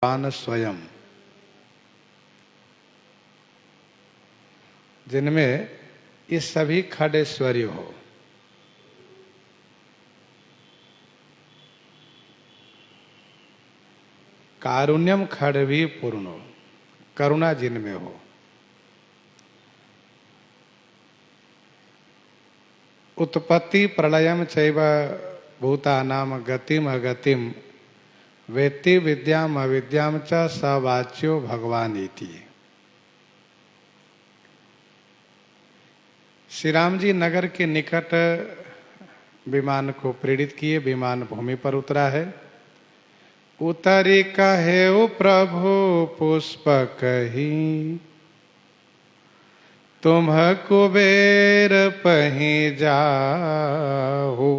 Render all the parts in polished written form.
भगवान स्वयं, जिनमें ये सभी खड ऐश्वर्य हो। कारुण्यम खड्वी पूर्णो, करुणा जिनमें हो। उत्पत्ति प्रलयम चैव भूतानाम गतिम अगतिम वेत्ति विद्याम अविद्याम च स वाच्यो भगवान इति। श्री राम जी नगर के निकट विमान को प्रेरित किए, विमान भूमि पर उतरा है। उतरी कहे प्रभु पुष्प कही, तुम कुबेर पहीं जाहु।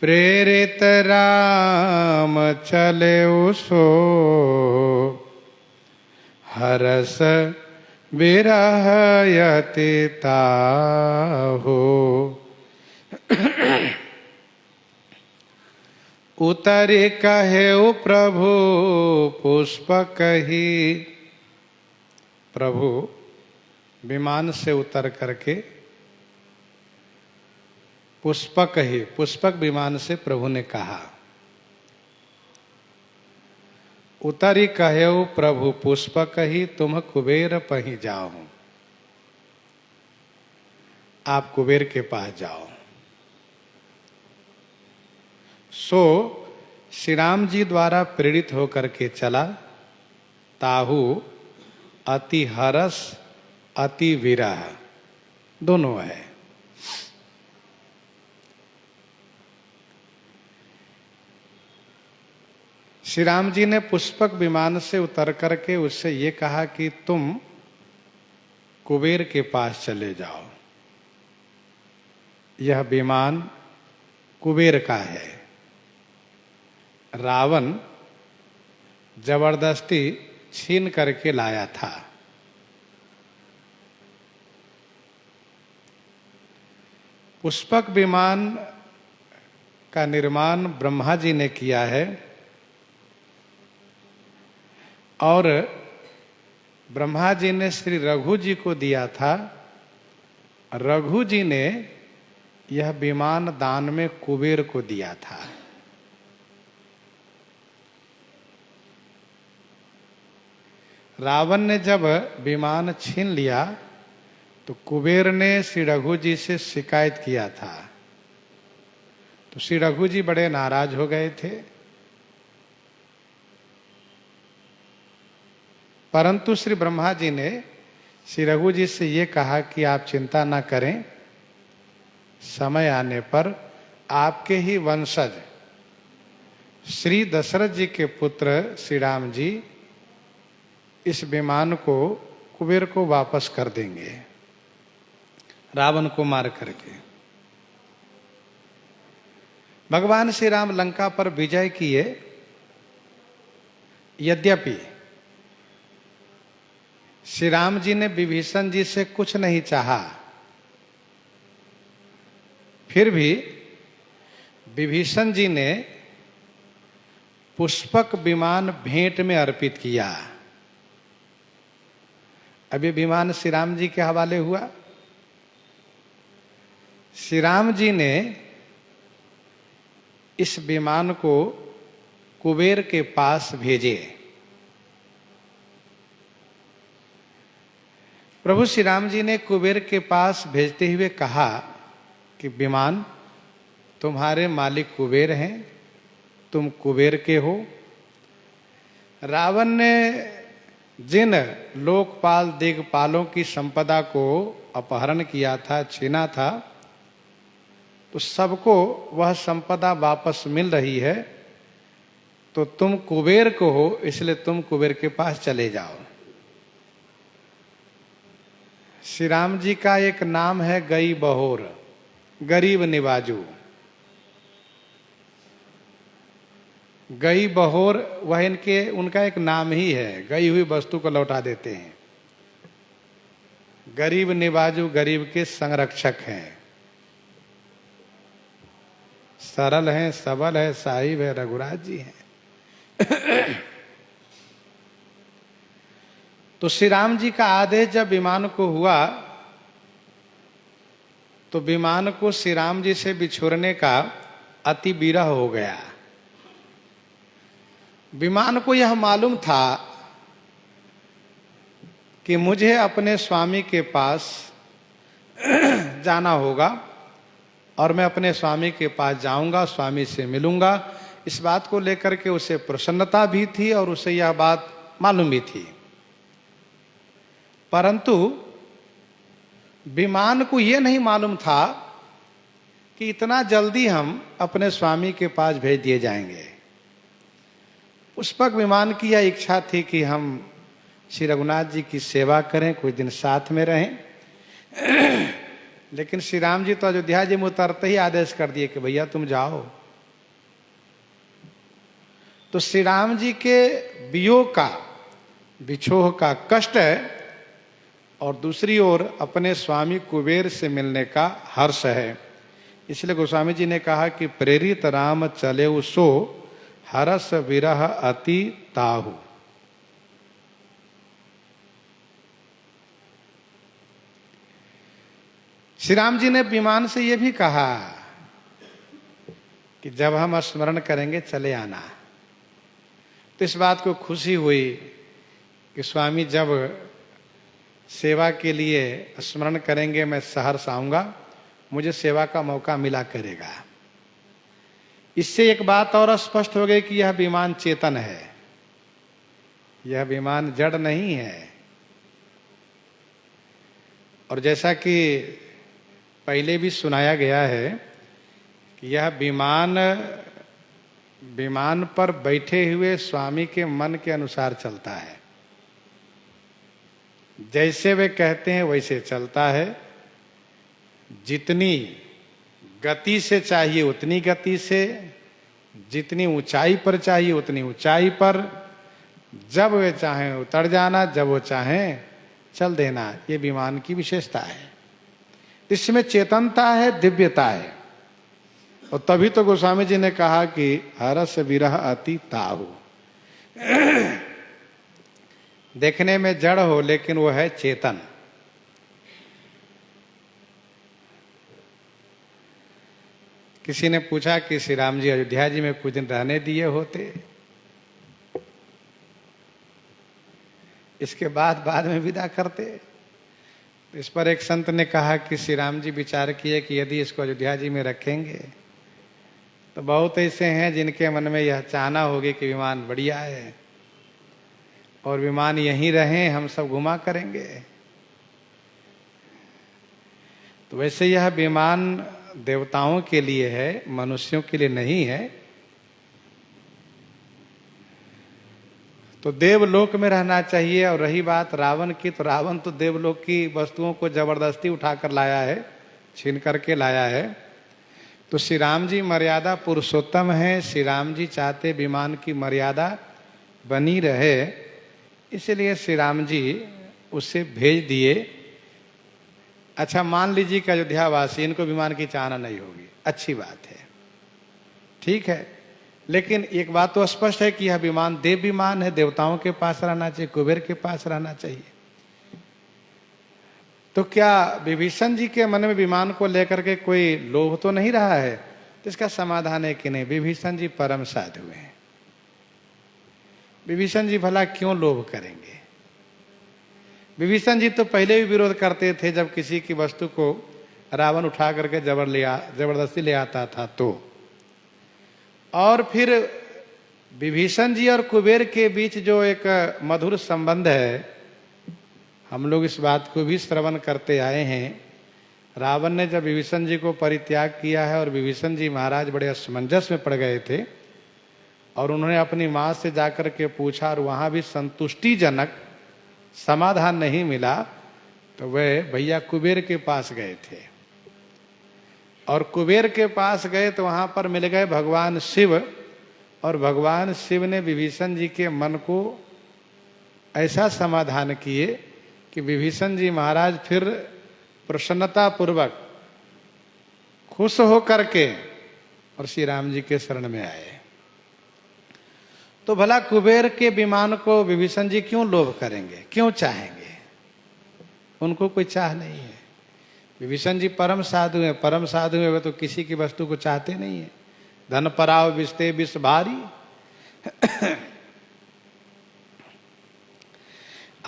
प्रेरित राम चले सो, हरस विरह यति ताहु। उतरी कहे प्रभु पुष्प कही, प्रभु विमान से उतर करके पुष्पक ही, पुष्पक विमान से प्रभु ने कहा। उतरी कहे प्रभु पुष्पक ही, तुम कुबेर पहीं जाओ। आप कुबेर के पास जाओ। सो श्री राम जी द्वारा प्रेरित होकर के चला। ताहु अति हरस अति विरह दोनों है। श्री राम जी ने पुष्पक विमान से उतर करके उससे ये कहा कि तुम कुबेर के पास चले जाओ। यह विमान कुबेर का है। रावण जबरदस्ती छीन करके लाया था। पुष्पक विमान का निर्माण ब्रह्मा जी ने किया है और ब्रह्मा जी ने श्री रघु जी को दिया था। रघु जी ने यह विमान दान में कुबेर को दिया था। रावण ने जब विमान छीन लिया तो कुबेर ने श्री रघु जी से शिकायत किया था। तो श्री रघु जी बड़े नाराज हो गए थे। परंतु श्री ब्रह्मा जी ने श्री रघु जी से ये कहा कि आप चिंता ना करें, समय आने पर आपके ही वंशज श्री दशरथ जी के पुत्र श्री राम जी इस विमान को कुबेर को वापस कर देंगे, रावण को मार करके। भगवान श्री राम लंका पर विजय किए। यद्यपि श्री राम जी ने विभीषण जी से कुछ नहीं चाहा, फिर भी विभीषण जी ने पुष्पक विमान भेंट में अर्पित किया। अभी विमान श्री राम जी के हवाले हुआ। श्री राम जी ने इस विमान को कुबेर के पास भेजे। प्रभु श्री राम जी ने कुबेर के पास भेजते हुए कहा कि विमान तुम्हारे मालिक कुबेर हैं, तुम कुबेर के हो। रावण ने जिन लोकपाल दिग्पालों की संपदा को अपहरण किया था, छीना था, तो सबको वह संपदा वापस मिल रही है। तो तुम कुबेर को हो, इसलिए तुम कुबेर के पास चले जाओ। श्री राम जी का एक नाम है गई बहोर, गरीब निवाजू। गई बहोर वह उनका एक नाम ही है, गई हुई वस्तु को लौटा देते हैं। गरीब निवाजू गरीब के संरक्षक हैं। सरल हैं, सबल है, साहिब है, रघुराज जी हैं। तो श्री राम जी का आदेश जब विमान को हुआ तो विमान को श्री राम जी से बिछुड़ने का अति विरह हो गया। विमान को यह मालूम था कि मुझे अपने स्वामी के पास जाना होगा और मैं अपने स्वामी के पास जाऊंगा, स्वामी से मिलूंगा। इस बात को लेकर के उसे प्रसन्नता भी थी और उसे यह बात मालूम भी थी। परंतु विमान को यह नहीं मालूम था कि इतना जल्दी हम अपने स्वामी के पास भेज दिए जाएंगे। पुष्पक विमान की यह इच्छा थी कि हम श्री रघुनाथ जी की सेवा करें, कुछ दिन साथ में रहें। लेकिन श्री राम जी तो अयोध्या जी में उतरते ही आदेश कर दिए कि भैया तुम जाओ। तो श्री राम जी के वियोग का, विछोह का कष्ट है और दूसरी ओर अपने स्वामी कुबेर से मिलने का हर्ष है। इसलिए गोस्वामी जी ने कहा कि प्रेरित राम चले सो हरस विरह अति ताहु। श्री राम जी ने विमान से यह भी कहा कि जब हम स्मरण करेंगे चले आना। तो इस बात को खुशी हुई कि स्वामी जब सेवा के लिए स्मरण करेंगे मैं सहर्ष आऊंगा, मुझे सेवा का मौका मिला करेगा। इससे एक बात और स्पष्ट हो गई कि यह विमान चेतन है, यह विमान जड़ नहीं है। और जैसा कि पहले भी सुनाया गया है कि यह विमान पर बैठे हुए स्वामी के मन के अनुसार चलता है। जैसे वे कहते हैं वैसे चलता है। जितनी गति से चाहिए उतनी गति से, जितनी ऊंचाई पर चाहिए उतनी ऊंचाई पर, जब वे चाहें उतर जाना, जब वो चाहें चल देना। ये विमान की विशेषता है। इसमें चेतनता है, दिव्यता है। और तभी तो गोस्वामी जी ने कहा कि हरस विरह अति ताहु। देखने में जड़ हो लेकिन वो है चेतन। किसी ने पूछा कि श्री राम जी अयोध्या जी में कुछ दिन रहने दिए होते, इसके बाद में विदा करते। इस पर एक संत ने कहा कि श्री राम जी विचार किए कि यदि इसको अयोध्या जी में रखेंगे तो बहुत ऐसे हैं जिनके मन में यह चाहना होगी कि विमान बढ़िया है और विमान यहीं रहें, हम सब घुमा करेंगे। तो वैसे यह विमान देवताओं के लिए है, मनुष्यों के लिए नहीं है। तो देवलोक में रहना चाहिए। और रही बात रावण की, तो रावण तो देवलोक की वस्तुओं को जबरदस्ती उठाकर लाया है, छीन करके लाया है। तो श्री राम जी मर्यादा पुरुषोत्तम है। श्री राम जी चाहते विमान की मर्यादा बनी रहे, इसलिए श्री राम जी उसे भेज दिए। अच्छा, मान लीजिए कि अयोध्या वासी, इनको विमान की चाहना नहीं होगी, अच्छी बात है, ठीक है। लेकिन एक बात तो स्पष्ट है कि यह विमान देव विमान है, देवताओं के पास रहना चाहिए, कुबेर के पास रहना चाहिए। तो क्या विभीषण जी के मन में विमान को लेकर के कोई लोभ तो नहीं रहा है? तो इसका समाधान है कि नहीं, विभीषण जी परम साधु हैं। विभीषण जी भला क्यों लोभ करेंगे? विभीषण जी तो पहले भी विरोध करते थे जब किसी की वस्तु को रावण उठा करके जबरदस्ती ले आता था तो। और फिर विभीषण जी और कुबेर के बीच जो एक मधुर संबंध है, हम लोग इस बात को भी श्रवण करते आए हैं। रावण ने जब विभीषण जी को परित्याग किया है और विभीषण जी महाराज बड़े असमंजस में पड़ गए थे और उन्होंने अपनी माँ से जाकर के पूछा और वहाँ भी संतुष्टिजनक समाधान नहीं मिला, तो वे भैया कुबेर के पास गए थे। और कुबेर के पास गए तो वहाँ पर मिल गए भगवान शिव, और भगवान शिव ने विभीषण जी के मन को ऐसा समाधान किए कि विभीषण जी महाराज फिर प्रसन्नता पूर्वक खुश हो करके और श्री राम जी के शरण में आए। तो भला कुबेर के विमान को विभीषण जी क्यों लोभ करेंगे, क्यों चाहेंगे? उनको कोई चाह नहीं है। विभीषण जी परम साधु हैं, परम साधु हैं, वे तो किसी की वस्तु को चाहते नहीं है। धन पराव विस्ते विष भारी।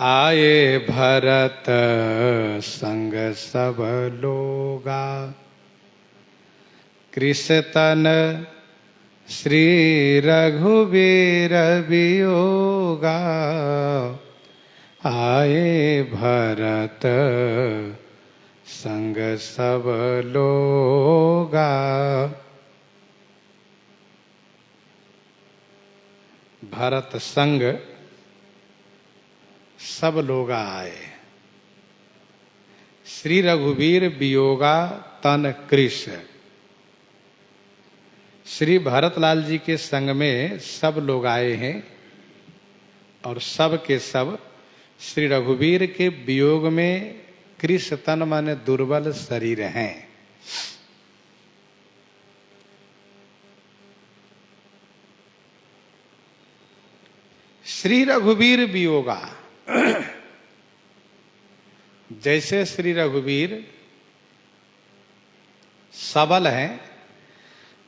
आए भरत संग सब लोगा, कृषतन श्री रघुवीर वियोगा। आए भरत संग सब लोगा। भरत संग सब लोगा आए, श्री रघुवीर वियोगा तन कृष। श्री भरतलाल जी के संग में सब लोग आए हैं और सब के सब श्री रघुवीर के वियोग में कृष तन माने दुर्बल शरीर हैं। श्री रघुवीर वियोगा, जैसे श्री रघुवीर सबल हैं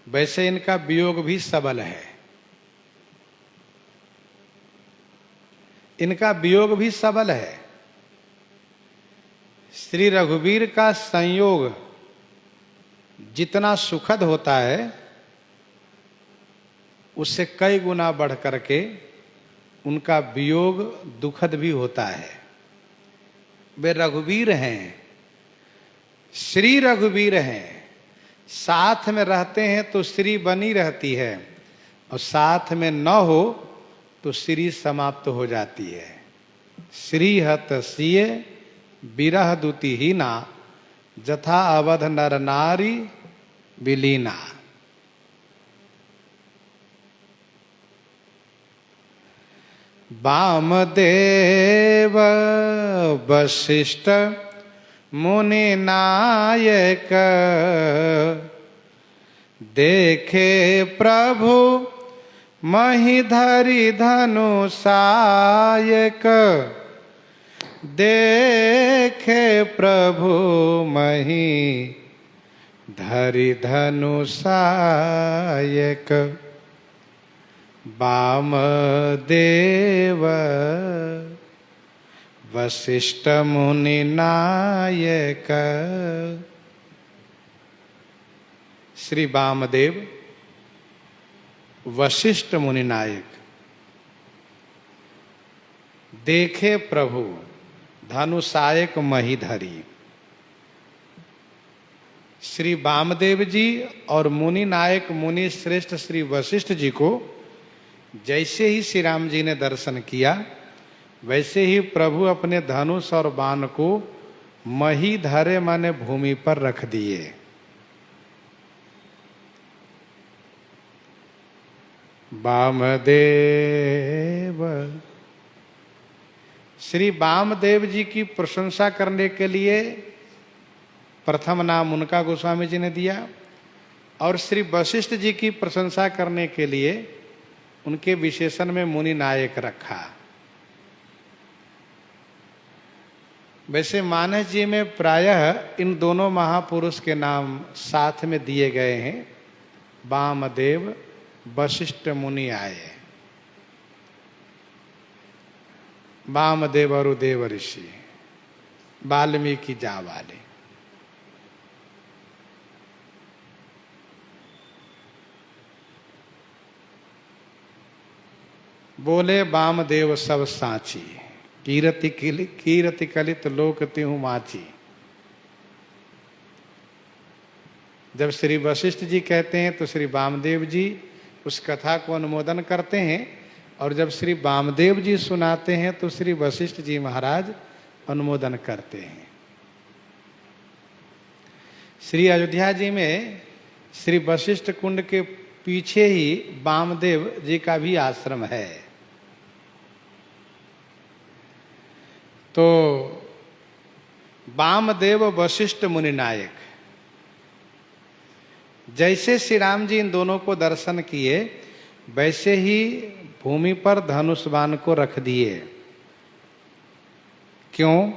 वैसे इनका वियोग भी सबल है। इनका वियोग भी सबल है। श्री रघुवीर का संयोग जितना सुखद होता है उससे कई गुना बढ़ करके उनका वियोग दुखद भी होता है। वे रघुवीर हैं, श्री रघुवीर हैं। साथ में रहते हैं तो श्री बनी रहती है और साथ में न हो तो श्री समाप्त हो जाती है। श्री हत सिय विरह दुतिहीना, जथा अवध नर नारी विलीना। वामदेव वशिष्ठ मुनि नायक, देखे प्रभु महिधरि धनु सायक। देखे प्रभु मही धरि धनु सायक। वामदेव वशिष्ठ मुनि नायक। श्री वामदेव वशिष्ठ मुनि नायक, देखे प्रभु धनुषायक महीधरी। श्री वामदेव जी और मुनि नायक मुनि श्रेष्ठ श्री वशिष्ठ जी को जैसे ही श्री राम जी ने दर्शन किया वैसे ही प्रभु अपने धनुष और बाण को मही धरे माने भूमि पर रख दिए। वामदेव, श्री वामदेव जी की प्रशंसा करने के लिए प्रथम नाम उनका गोस्वामी जी ने दिया और श्री वशिष्ठ जी की प्रशंसा करने के लिए उनके विशेषण में मुनि नायक रखा। वैसे मानस जी में प्रायः इन दोनों महापुरुष के नाम साथ में दिए गए हैं। वामदेव वशिष्ठ मुनि आए। वामदेव और देव ऋषि, वाल्मीकि जा वाले। बोले वामदेव सब साची, कीरति कलित लोक तिहु माची। जब श्री वशिष्ठ जी कहते हैं तो श्री वामदेव जी उस कथा को अनुमोदन करते हैं और जब श्री वामदेव जी सुनाते हैं तो श्री वशिष्ठ जी महाराज अनुमोदन करते हैं। श्री अयोध्या जी में श्री वशिष्ठ कुंड के पीछे ही वामदेव जी का भी आश्रम है। तो वामदेव वशिष्ठ मुनि नायक, जैसे श्री राम जी इन दोनों को दर्शन किए वैसे ही भूमि पर धनुष बाण को रख दिए। क्यों?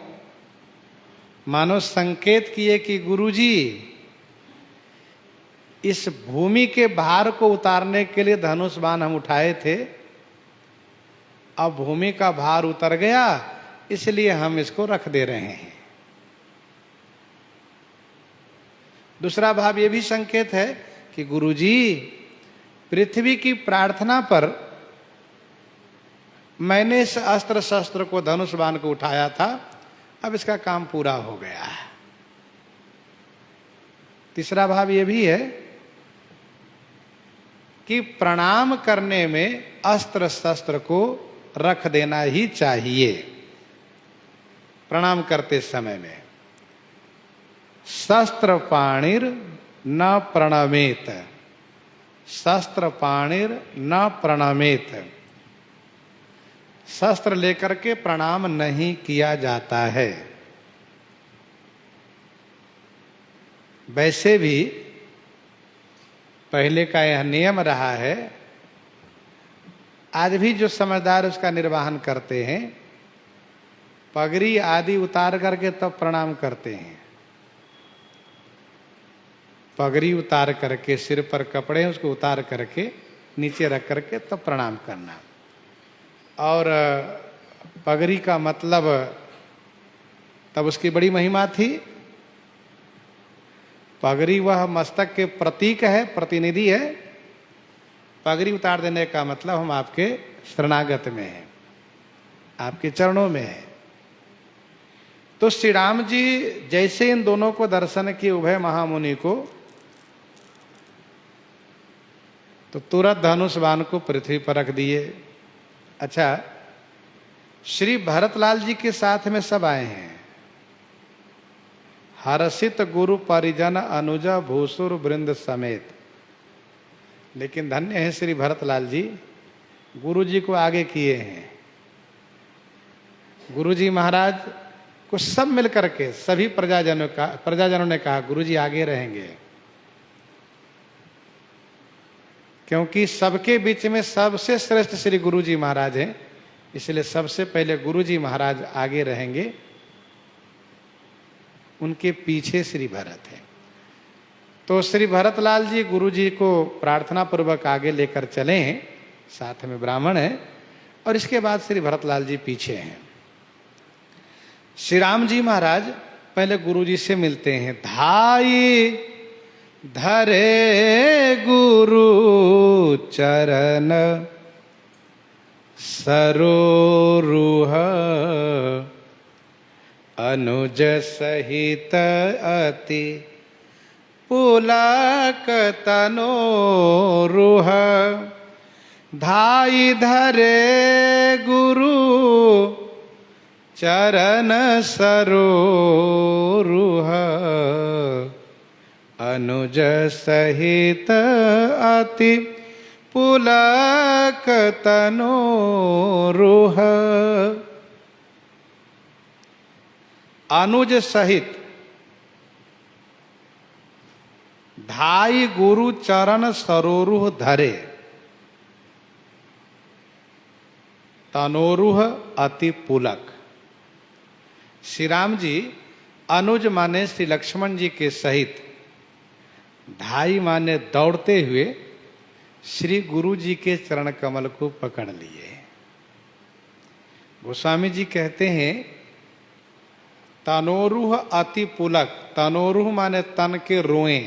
मानो संकेत किए कि गुरुजी, इस भूमि के भार को उतारने के लिए धनुष बाण हम उठाए थे, अब भूमि का भार उतर गया, इसलिए हम इसको रख दे रहे हैं। दूसरा भाव ये भी संकेत है कि गुरुजी, पृथ्वी की प्रार्थना पर मैंने इस अस्त्र शस्त्र को, धनुष बाण को उठाया था, अब इसका काम पूरा हो गया है। तीसरा भाव ये भी है कि प्रणाम करने में अस्त्र शस्त्र को रख देना ही चाहिए। प्रणाम करते समय में शस्त्र पाणिर न प्रणमेत, शस्त्र पाणिर न प्रणमेत, शस्त्र लेकर के प्रणाम नहीं किया जाता है। वैसे भी पहले का यह नियम रहा है, आज भी जो समझदार उसका निर्वहन करते हैं, पगड़ी आदि उतार करके तब प्रणाम करते हैं। पगड़ी उतार करके, सिर पर कपड़े उसको उतार करके नीचे रख करके तब प्रणाम करना। और पगड़ी का मतलब तब उसकी बड़ी महिमा थी। पगड़ी वह मस्तक के प्रतीक है, प्रतिनिधि है। पगड़ी उतार देने का मतलब हम आपके शरणागत में हैं, आपके चरणों में हैं। तो श्री राम जी जैसे इन दोनों को दर्शन किए, उभय महामुनि को, तो तुरंत धनुष बाण को पृथ्वी पर रख दिए। अच्छा, श्री भरतलाल जी के साथ में सब आए हैं। हर्षित गुरु परिजन अनुजा भूसुर वृंद समेत। लेकिन धन्य है श्री भरतलाल जी, गुरु जी को आगे किए हैं। गुरु जी महाराज को सब मिलकर के, सभी प्रजाजनों ने कहा गुरु जी आगे रहेंगे, क्योंकि सबके बीच में सबसे श्रेष्ठ श्री गुरु जी महाराज हैं, इसलिए सबसे पहले गुरु जी महाराज आगे रहेंगे, उनके पीछे श्री भरत है। तो श्री भरतलाल जी गुरु जी को प्रार्थना पूर्वक आगे लेकर चले हैं, साथ में ब्राह्मण है, और इसके बाद श्री भरतलाल जी पीछे हैं। श्री राम जी महाराज पहले गुरु जी से मिलते हैं। धाई धरे गुरु चरण सरोरुह, अनुज सहित अति पुलक तनोरुह। धाई धरे गुरु चरण सरोरुह, अनुज सहित अति पुलक तनोरुह। अनुज सहित धाई गुरु चरण सरोरुह धरे, तनोरुह अति पुलक। श्री राम जी अनुज माने श्री लक्ष्मण जी के सहित, धाई माने दौड़ते हुए श्री गुरु जी के चरण कमल को पकड़ लिए। गोस्वामी जी कहते हैं तनोरुह अति पुलक। तनोरुह माने तन के रोएं,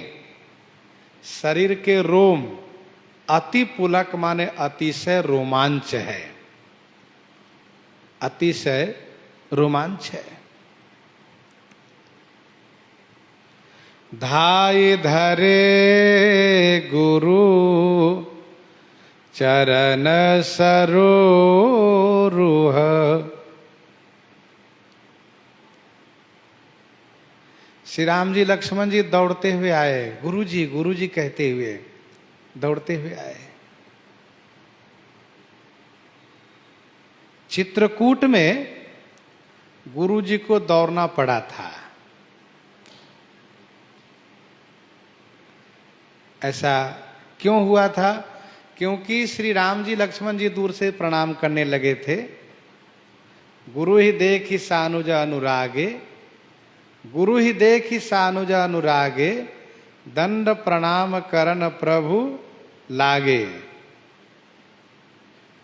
शरीर के रोम। अति पुलक माने अतिशय रोमांच है, अतिशय रोमांच है। धाई धरे गुरु चरण सरोरुह। श्री राम जी लक्ष्मण जी दौड़ते हुए आए, गुरु जी कहते हुए दौड़ते हुए आए। चित्रकूट में गुरु जी को दौड़ना पड़ा था। ऐसा क्यों हुआ था क्योंकि श्री राम जी लक्ष्मण जी दूर से प्रणाम करने लगे थे। गुरु ही देखि सानुज अनुरागे, गुरु ही देखि सानुज अनुरागे, दंड प्रणाम करन प्रभु लागे।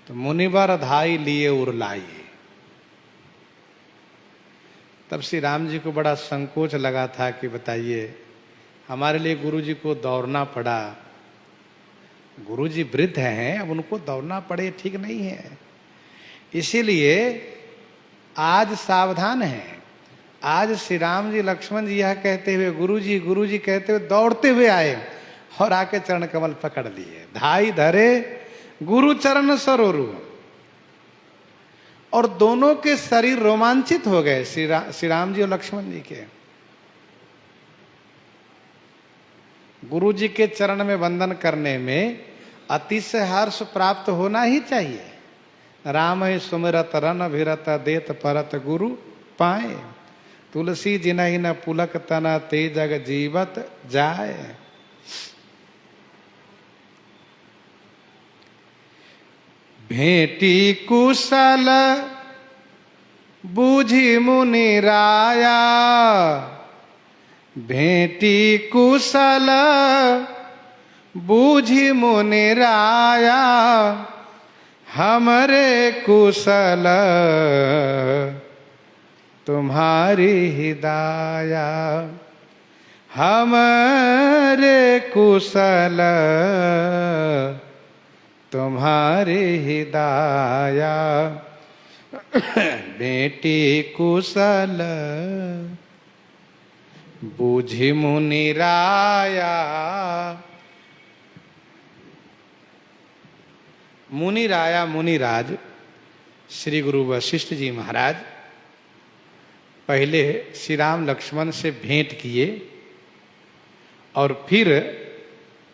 तो मुनिवर धाई लिए उरलाइए। तब श्री राम जी को बड़ा संकोच लगा था कि बताइए, हमारे लिए गुरु जी को दौड़ना पड़ा। गुरु जी वृद्ध हैं, अब उनको दौड़ना पड़े ठीक नहीं है। इसीलिए आज सावधान हैं। आज श्री राम जी लक्ष्मण जी यह कहते हुए गुरु जी कहते हुए दौड़ते हुए आए और आके चरण कमल पकड़ लिए। धाई धरे गुरु चरण सरोरु, और दोनों के शरीर रोमांचित हो गए, श्री राम जी और लक्ष्मण जी के। गुरु जी के चरण में वंदन करने में अतिशय हर्ष प्राप्त होना ही चाहिए। राम ही सुमिरत रन भिरत देत परत गुरु पाए, तुलसी जिनहि न पुलक तना ते जग जीवत जाए। भेटी कुशल बूझी मुनि राया, भेटी कुशल बूझी मुनि राया, हमरे कुशल तुम्हारी हिदाया, हमरे कुशल तुम्हारी हिदाया। बेटी कुशल बूझी मुनि राया। मुनि राया मुनिराज श्री गुरु वशिष्ठ जी महाराज पहले श्री राम लक्ष्मण से भेंट किए और फिर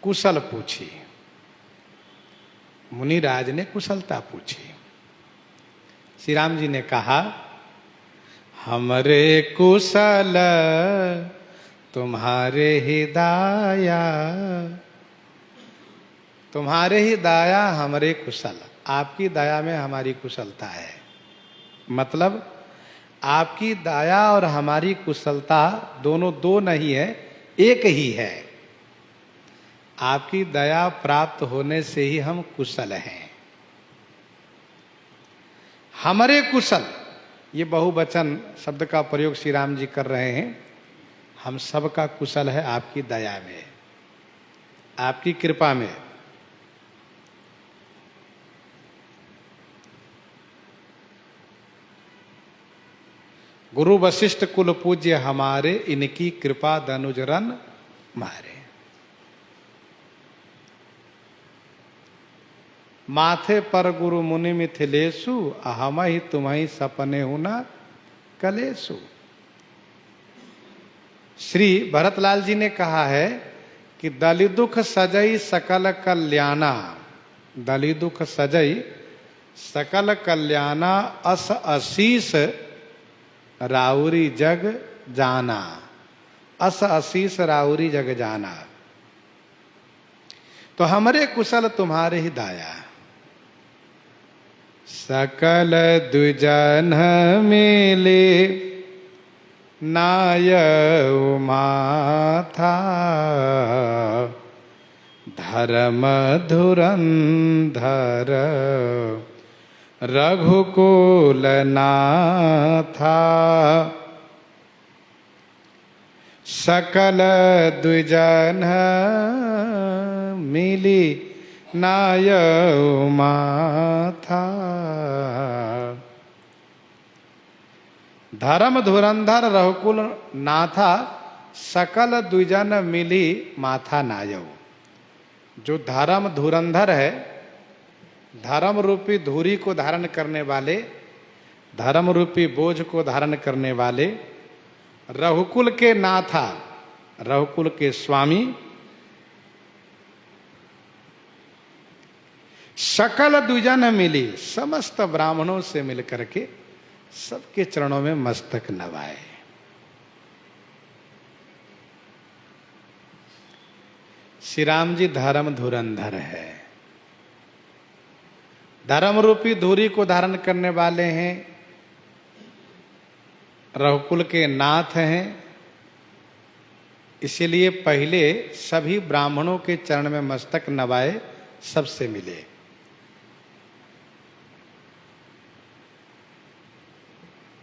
कुशल पूछी। मुनिराज ने कुशलता पूछी। श्री राम जी ने कहा, हमरे कुशल तुम्हारे ही दाया, तुम्हारे ही दाया हमरे कुशल। आपकी दया में हमारी कुशलता है। मतलब आपकी दया और हमारी कुशलता दोनों दो नहीं है, एक ही है। आपकी दया प्राप्त होने से ही हम कुशल हैं। हमरे कुशल, ये बहुवचन शब्द का प्रयोग श्री राम जी कर रहे हैं। हम सबका कुशल है आपकी दया में, आपकी कृपा में। गुरु वशिष्ठ कुल पूज्य हमारे, इनकी कृपा दनुजरन मारे। माथे पर गुरु मुनि मिथिलेशु, अहम ही तुम्हें सपने हुना कलेशु। श्री भरतलाल जी ने कहा है कि दलि दुख सजई सकल कल्याणा, दलि दुख सजई सकल कल्याणा, अस असीस राउरी जग जाना, अस असीस राउरी जग जाना। तो हमरे कुशल तुम्हारे ही दाया। सकल द्विजन मिले नाय माथा, धर्म धुरंधर रघुकुल नाथा। सकल द्विजन मिली नाय माथा, धर्म धुरंधर रघुकुल नाथा, सकल द्विजन मिली माथा नायव। जो धर्म धुरंधर है, धर्म रूपी धुरी को धारण करने वाले, धर्म रूपी बोझ को धारण करने वाले, रघुकुल के नाथा, रघुकुल के स्वामी, सकल द्विजन मिली, समस्त ब्राह्मणों से मिलकर के सबके चरणों में मस्तक नवाए। श्री राम जी धर्म धुरंधर है। धर्म रूपी धुरी को धारण करने वाले हैं, रघुकुल के नाथ हैं। इसीलिए पहले सभी ब्राह्मणों के चरण में मस्तक नवाए, सबसे मिले।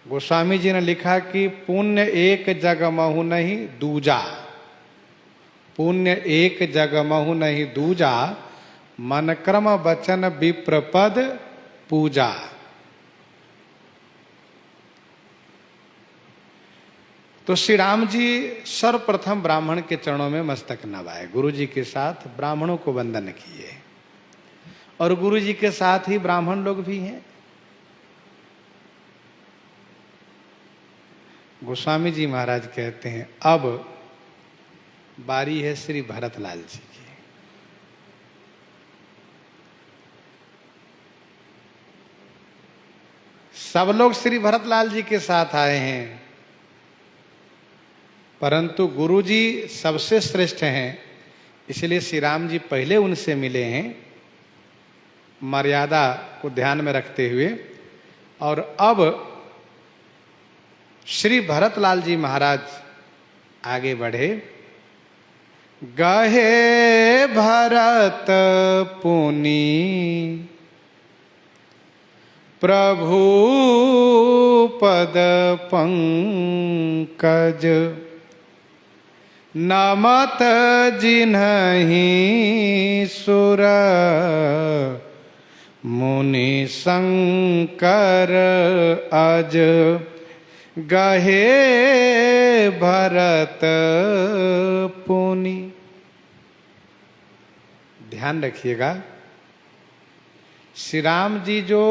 गोस्वामी जी ने लिखा कि पुण्य एक जग महु नहीं दूजा, पुण्य एक जग महु नहीं दूजा, मन क्रम वचन विप्रपद पूजा। तो श्री राम जी सर्वप्रथम ब्राह्मण के चरणों में मस्तक नवाए, गुरु जी के साथ ब्राह्मणों को वंदन किए, और गुरु जी के साथ ही ब्राह्मण लोग भी हैं। गोस्वामी जी महाराज कहते हैं अब बारी है श्री भरतलाल जी की। सब लोग श्री भरतलाल जी के साथ आए हैं, परंतु गुरु जी सबसे श्रेष्ठ हैं, इसलिए श्री राम जी पहले उनसे मिले हैं, मर्यादा को ध्यान में रखते हुए। और अब श्री भरतलाल जी महाराज आगे बढ़े। गहे भरत पुनि प्रभु पद पंकज, नमत जिन्हि सुर मुनि शंकर अज। गहे भरत पुनि, ध्यान रखिएगा, श्री राम जी जो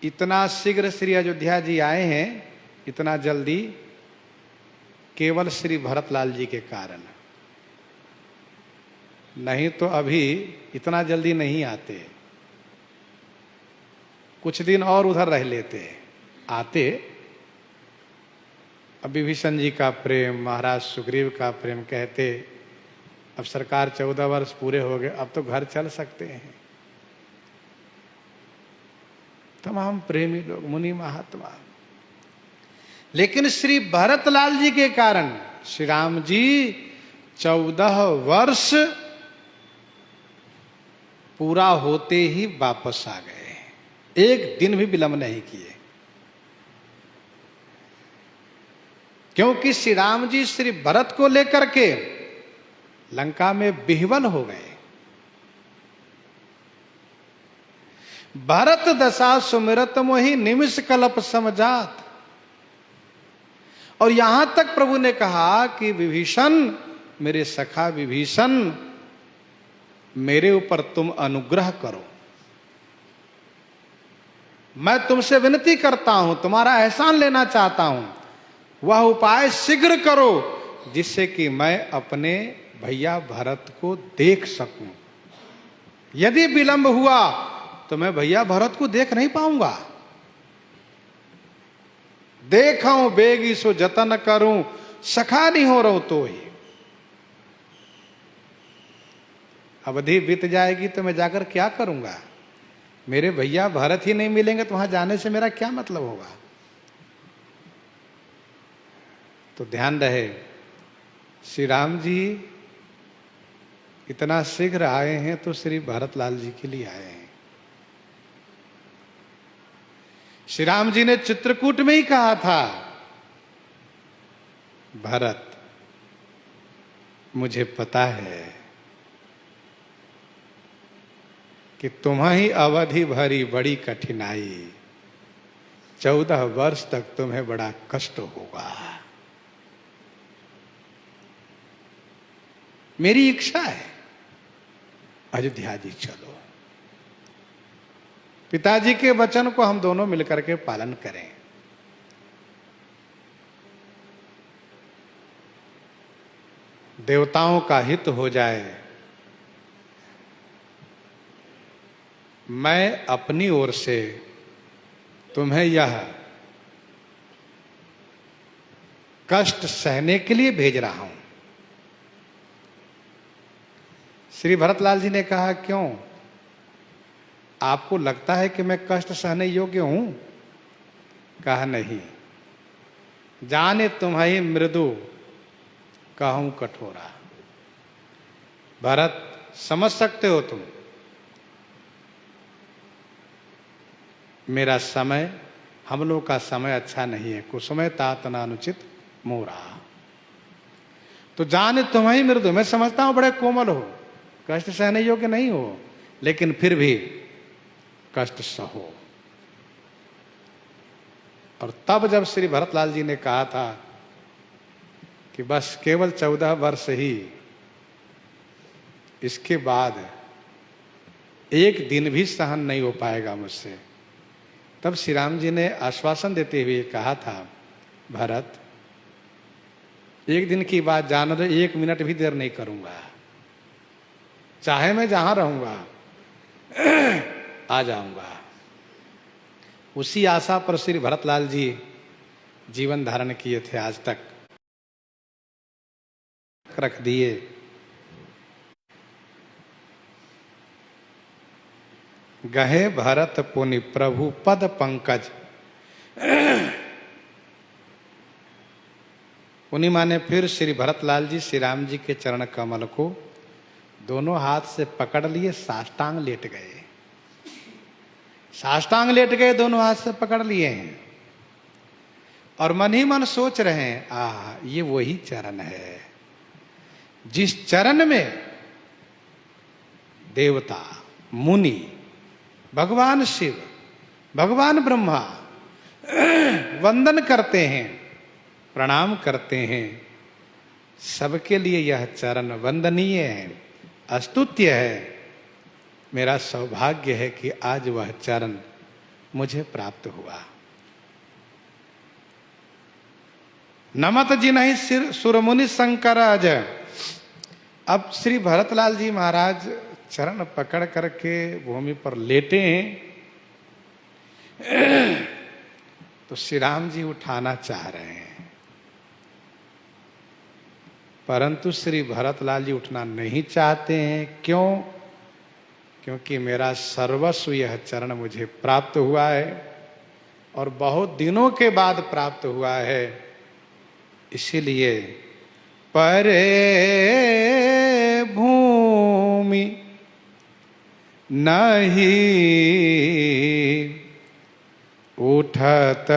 इतना शीघ्र श्री अयोध्या जी आए हैं, इतना जल्दी, केवल श्री भरतलाल जी के कारण, नहीं तो अभी इतना जल्दी नहीं आते, कुछ दिन और उधर रह लेते, आते। अब विभीषण जी का प्रेम, महाराज सुग्रीव का प्रेम, कहते अब सरकार 14 वर्ष पूरे हो गए, अब तो घर चल सकते हैं। तमाम प्रेमी लोग, मुनि महात्मा, लेकिन श्री भरतलाल जी के कारण श्री राम जी 14 वर्ष पूरा होते ही वापस आ गए, एक दिन भी विलंब नहीं किए। क्योंकि श्री राम जी श्री भरत को लेकर के लंका में विह्वल हो गए। भरत दशा सुमिरत मोहि निमिष कल्प समझात। और यहां तक प्रभु ने कहा कि विभीषण, मेरे सखा विभीषण, मेरे ऊपर तुम अनुग्रह करो, मैं तुमसे विनती करता हूं, तुम्हारा एहसान लेना चाहता हूं, वह उपाय शीघ्र करो जिससे कि मैं अपने भैया भरत को देख सकूं। यदि विलंब हुआ तो मैं भैया भरत को देख नहीं पाऊंगा। देखूं बेगी सो जतन करूं, सखा नहीं हो रहा तो ही। अवधि बीत जाएगी तो मैं जाकर क्या करूंगा? मेरे भैया भरत ही नहीं मिलेंगे तो वहां जाने से मेरा क्या मतलब होगा? तो ध्यान रहे, श्री राम जी इतना शीघ्र आए हैं तो श्री भरतलाल जी के लिए आए हैं। श्री राम जी ने चित्रकूट में ही कहा था, भरत मुझे पता है कि तुम्हें अवधि भरी बड़ी कठिनाई, 14 वर्ष तक तुम्हें बड़ा कष्ट होगा। मेरी इच्छा है अयोध्या जी चलो, पिताजी के वचन को हम दोनों मिलकर के पालन करें। देवताओं का हित हो जाए। मैं अपनी ओर से तुम्हें यह कष्ट सहने के लिए भेज रहा हूं। श्री भरतलाल जी ने कहा, क्यों? आपको लगता है कि मैं कष्ट सहने योग्य हूं? कहा नहीं। जाने तुम्हें मृदु कहूं कठोरा। भरत समझ सकते हो तुम, मेरा समय, हम लोग का समय अच्छा नहीं है। कुसुमय तात अनुचित मोरा। तो जाने तुम्हें मृदु, मैं समझता हूं बड़े कोमल हो, कष्ट सहने योग्य नहीं हो, लेकिन फिर भी कष्ट सहो। और तब जब श्री भरतलाल जी ने कहा था कि बस केवल 14 वर्ष ही, इसके बाद एक दिन भी सहन नहीं हो पाएगा मुझसे, तब श्री राम जी ने आश्वासन देते हुए कहा था, भरत एक दिन की बात जान दो, 1 मिनट भी देर नहीं करूंगा, चाहे मैं जहां रहूंगा आ जाऊंगा। उसी आशा पर श्री भरतलाल जी जीवन धारण किए थे, आज तक रख दिए। गहे भरत पुनि प्रभु पद पंकज। पुनि माने फिर श्री भरतलाल जी श्री राम जी के चरण कमल को दोनों हाथ से पकड़ लिए, साष्टांग लेट गए। साष्टांग लेट गए, दोनों हाथ से पकड़ लिए हैं और मन ही मन सोच रहे हैं, ये वही चरण है जिस चरण में देवता, मुनि, भगवान शिव, भगवान ब्रह्मा वंदन करते हैं, प्रणाम करते हैं। सबके लिए यह चरण वंदनीय है, स्तुत्य है। मेरा सौभाग्य है कि आज वह चरण मुझे प्राप्त हुआ। नमत जिन्हि सिर सुरमुनि शंकर अज। अब श्री भरतलाल जी महाराज चरण पकड़ करके भूमि पर लेटे हैं, तो श्री राम जी उठाना चाह रहे हैं, परंतु श्री भरतलाल जी उठना नहीं चाहते हैं। क्यों? क्योंकि मेरा सर्वस्व यह चरण मुझे प्राप्त हुआ है और बहुत दिनों के बाद प्राप्त हुआ है। इसीलिए परे भूमि नहीं उठत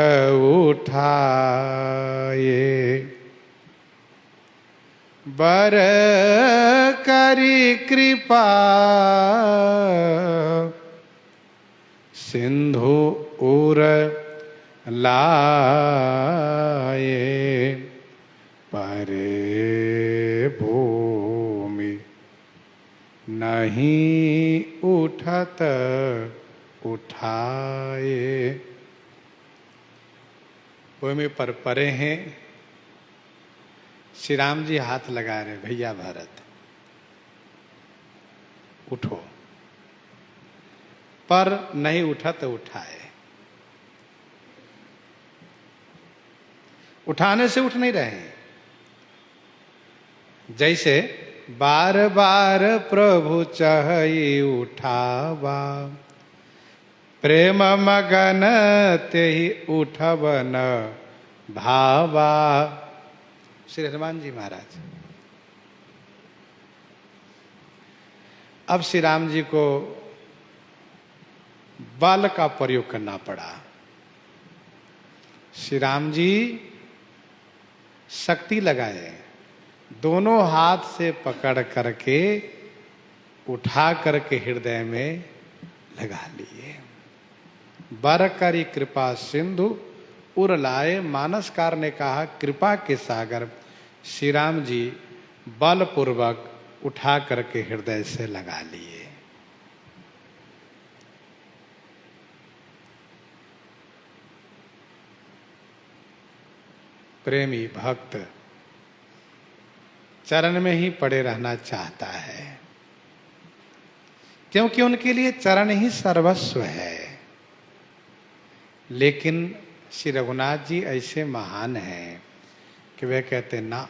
उठाए, बर करी कृपा सिंधु उर लाए, परे भूमि नहीं उठत उठाए। भूमि पर परे हैं। श्री राम जी हाथ लगा रहे, भैया भरत उठो, पर नहीं उठा तो उठाए। उठाने से उठ नहीं रहे, जैसे बार बार प्रभु चाहि उठावा, प्रेम मगन तेहि उठब न भावा। श्री हनुमान जी महाराज। अब श्री राम जी को बल का प्रयोग करना पड़ा। श्री राम जी शक्ति लगाए, दोनों हाथ से पकड़ करके उठा करके हृदय में लगा लिए। बर करी कृपा सिंधु उर लाए। मानसकार ने कहा, कृपा के सागर श्री राम जी बलपूर्वक उठा करके हृदय से लगा लिए। प्रेमी भक्त चरण में ही पड़े रहना चाहता है, क्योंकि उनके लिए चरण ही सर्वस्व है। लेकिन श्री रघुनाथ जी ऐसे महान हैं कि वे कहते ना,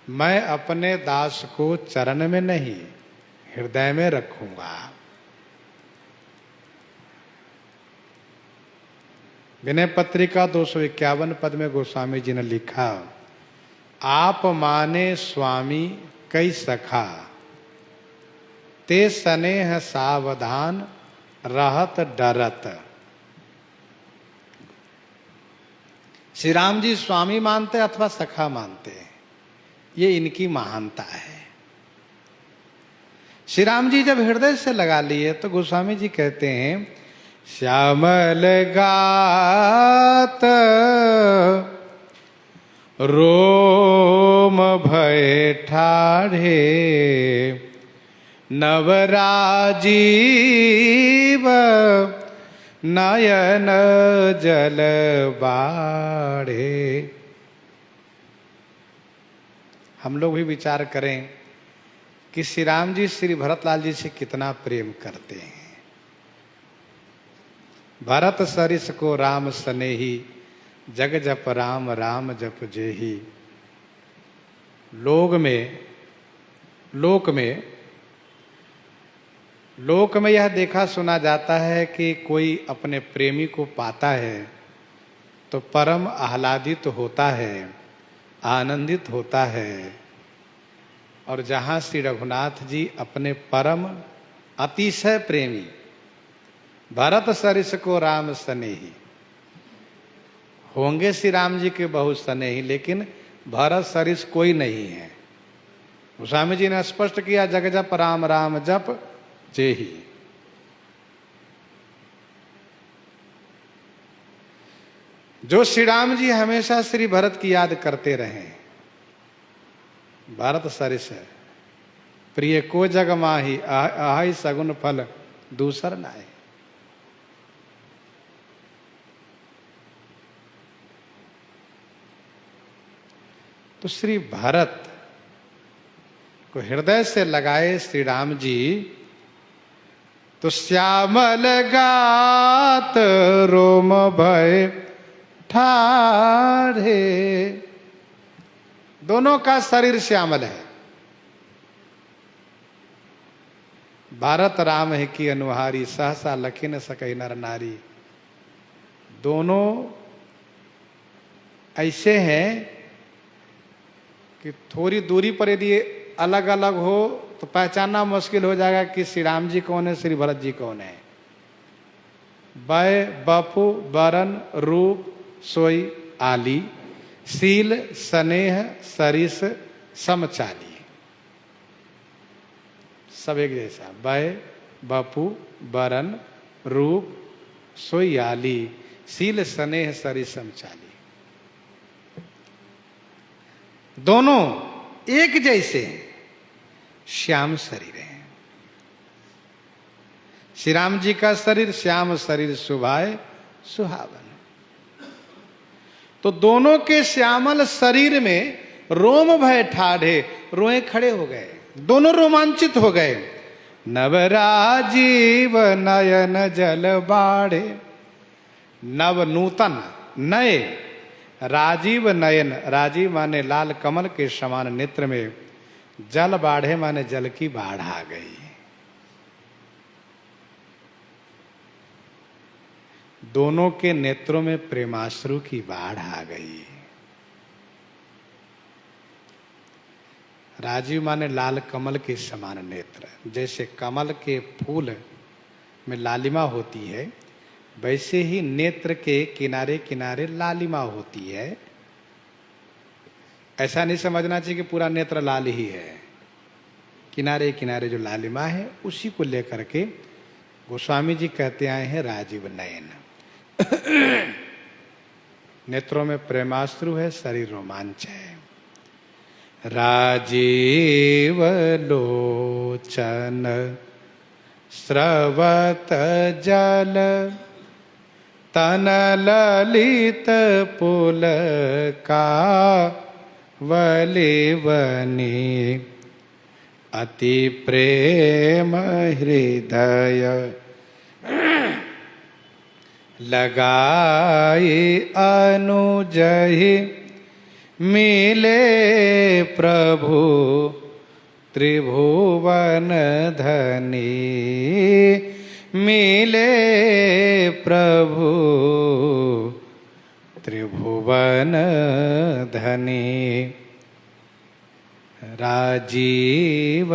मैं अपने दास को चरण में नहीं हृदय में रखूंगा। विनय पत्रिका 251 पद में गोस्वामी जी ने लिखा, आप माने स्वामी कई सखा, ते स्नेह सावधान रहत डरत। श्री राम जी स्वामी मानते अथवा सखा मानते, ये इनकी महानता है। श्री राम जी जब हृदय से लगा लिए तो गोस्वामी जी कहते हैं, श्यामल गात रोम भय ठाढ़े, नवराजीव नयन जल बाढ़े। हम लोग भी विचार करें कि श्री राम जी श्री भरतलाल जी से कितना प्रेम करते हैं। भरत सरिस को राम सनेही, जग जप राम राम जप जेही। लोक में यह देखा सुना जाता है कि कोई अपने प्रेमी को पाता है तो परम आह्लादित होता है, आनंदित होता है। और जहाँ श्री रघुनाथ जी अपने परम अतिशय प्रेमी भरत सरिस को राम स्नेही, होंगे श्री राम जी के बहुत स्नेही, लेकिन भरत सरिस कोई नहीं है। गोस्वामी जी ने स्पष्ट किया, जग जप राम राम जप जेही। जो श्री राम जी हमेशा श्री भरत की याद करते रहे, भरत सरिस प्रिय को जग माही, आहि सगुन फल दूसर नाय। तो श्री भरत को हृदय से लगाए श्री राम जी, तो श्यामल गात रोम भय ठाढ़े। दोनों का शरीर श्यामल है। भारत राम है की अनुहारी, सहसा लखी न सकई नर नारी। दोनों ऐसे हैं कि थोड़ी दूरी पर यदि अलग अलग हो तो पहचानना मुश्किल हो जाएगा कि श्री राम जी कौन है, श्री भरत जी कौन है। बय बपु बरन रूप सोई आली, सील स्नेह सरिस समचाली। सब एक जैसा, बय बपु बरन रूप सोई आली, सील स्नेह सरिस समचाली। दोनों एक जैसे श्याम शरीर है। श्री राम जी का शरीर श्याम शरीर सुभाए सुहावन। तो दोनों के श्यामल शरीर में रोम भय ठाढ़े, रोए खड़े हो गए, दोनों रोमांचित हो गए। नवराजीव नयन जल बाढ़े, नव नूतन नए, राजीव नयन, राजीव माने लाल कमल के समान नेत्र में, जल बाढ़े माने जल की बाढ़ आ गई। दोनों के नेत्रों में प्रेमाश्रु की बाढ़ आ गई। राजीव माने लाल कमल के समान नेत्र। जैसे कमल के फूल में लालिमा होती है, वैसे ही नेत्र के किनारे किनारे लालिमा होती है। ऐसा नहीं समझना चाहिए कि पूरा नेत्र लाल ही है। किनारे किनारे जो लालिमा है उसी को लेकर के गोस्वामी जी कहते आए हैं राजीव नयन। नेत्रों में प्रेमाश्रु है, शरीर रोमांच है। राजीव लोचन स्रवत जल, तन ललित पुल का वलिवनी, अति प्रेम हृदय लगाई अनुजहि, मिले प्रभु त्रिभुवन धनी, मिले प्रभु त्रिभुवन धनी, राजीव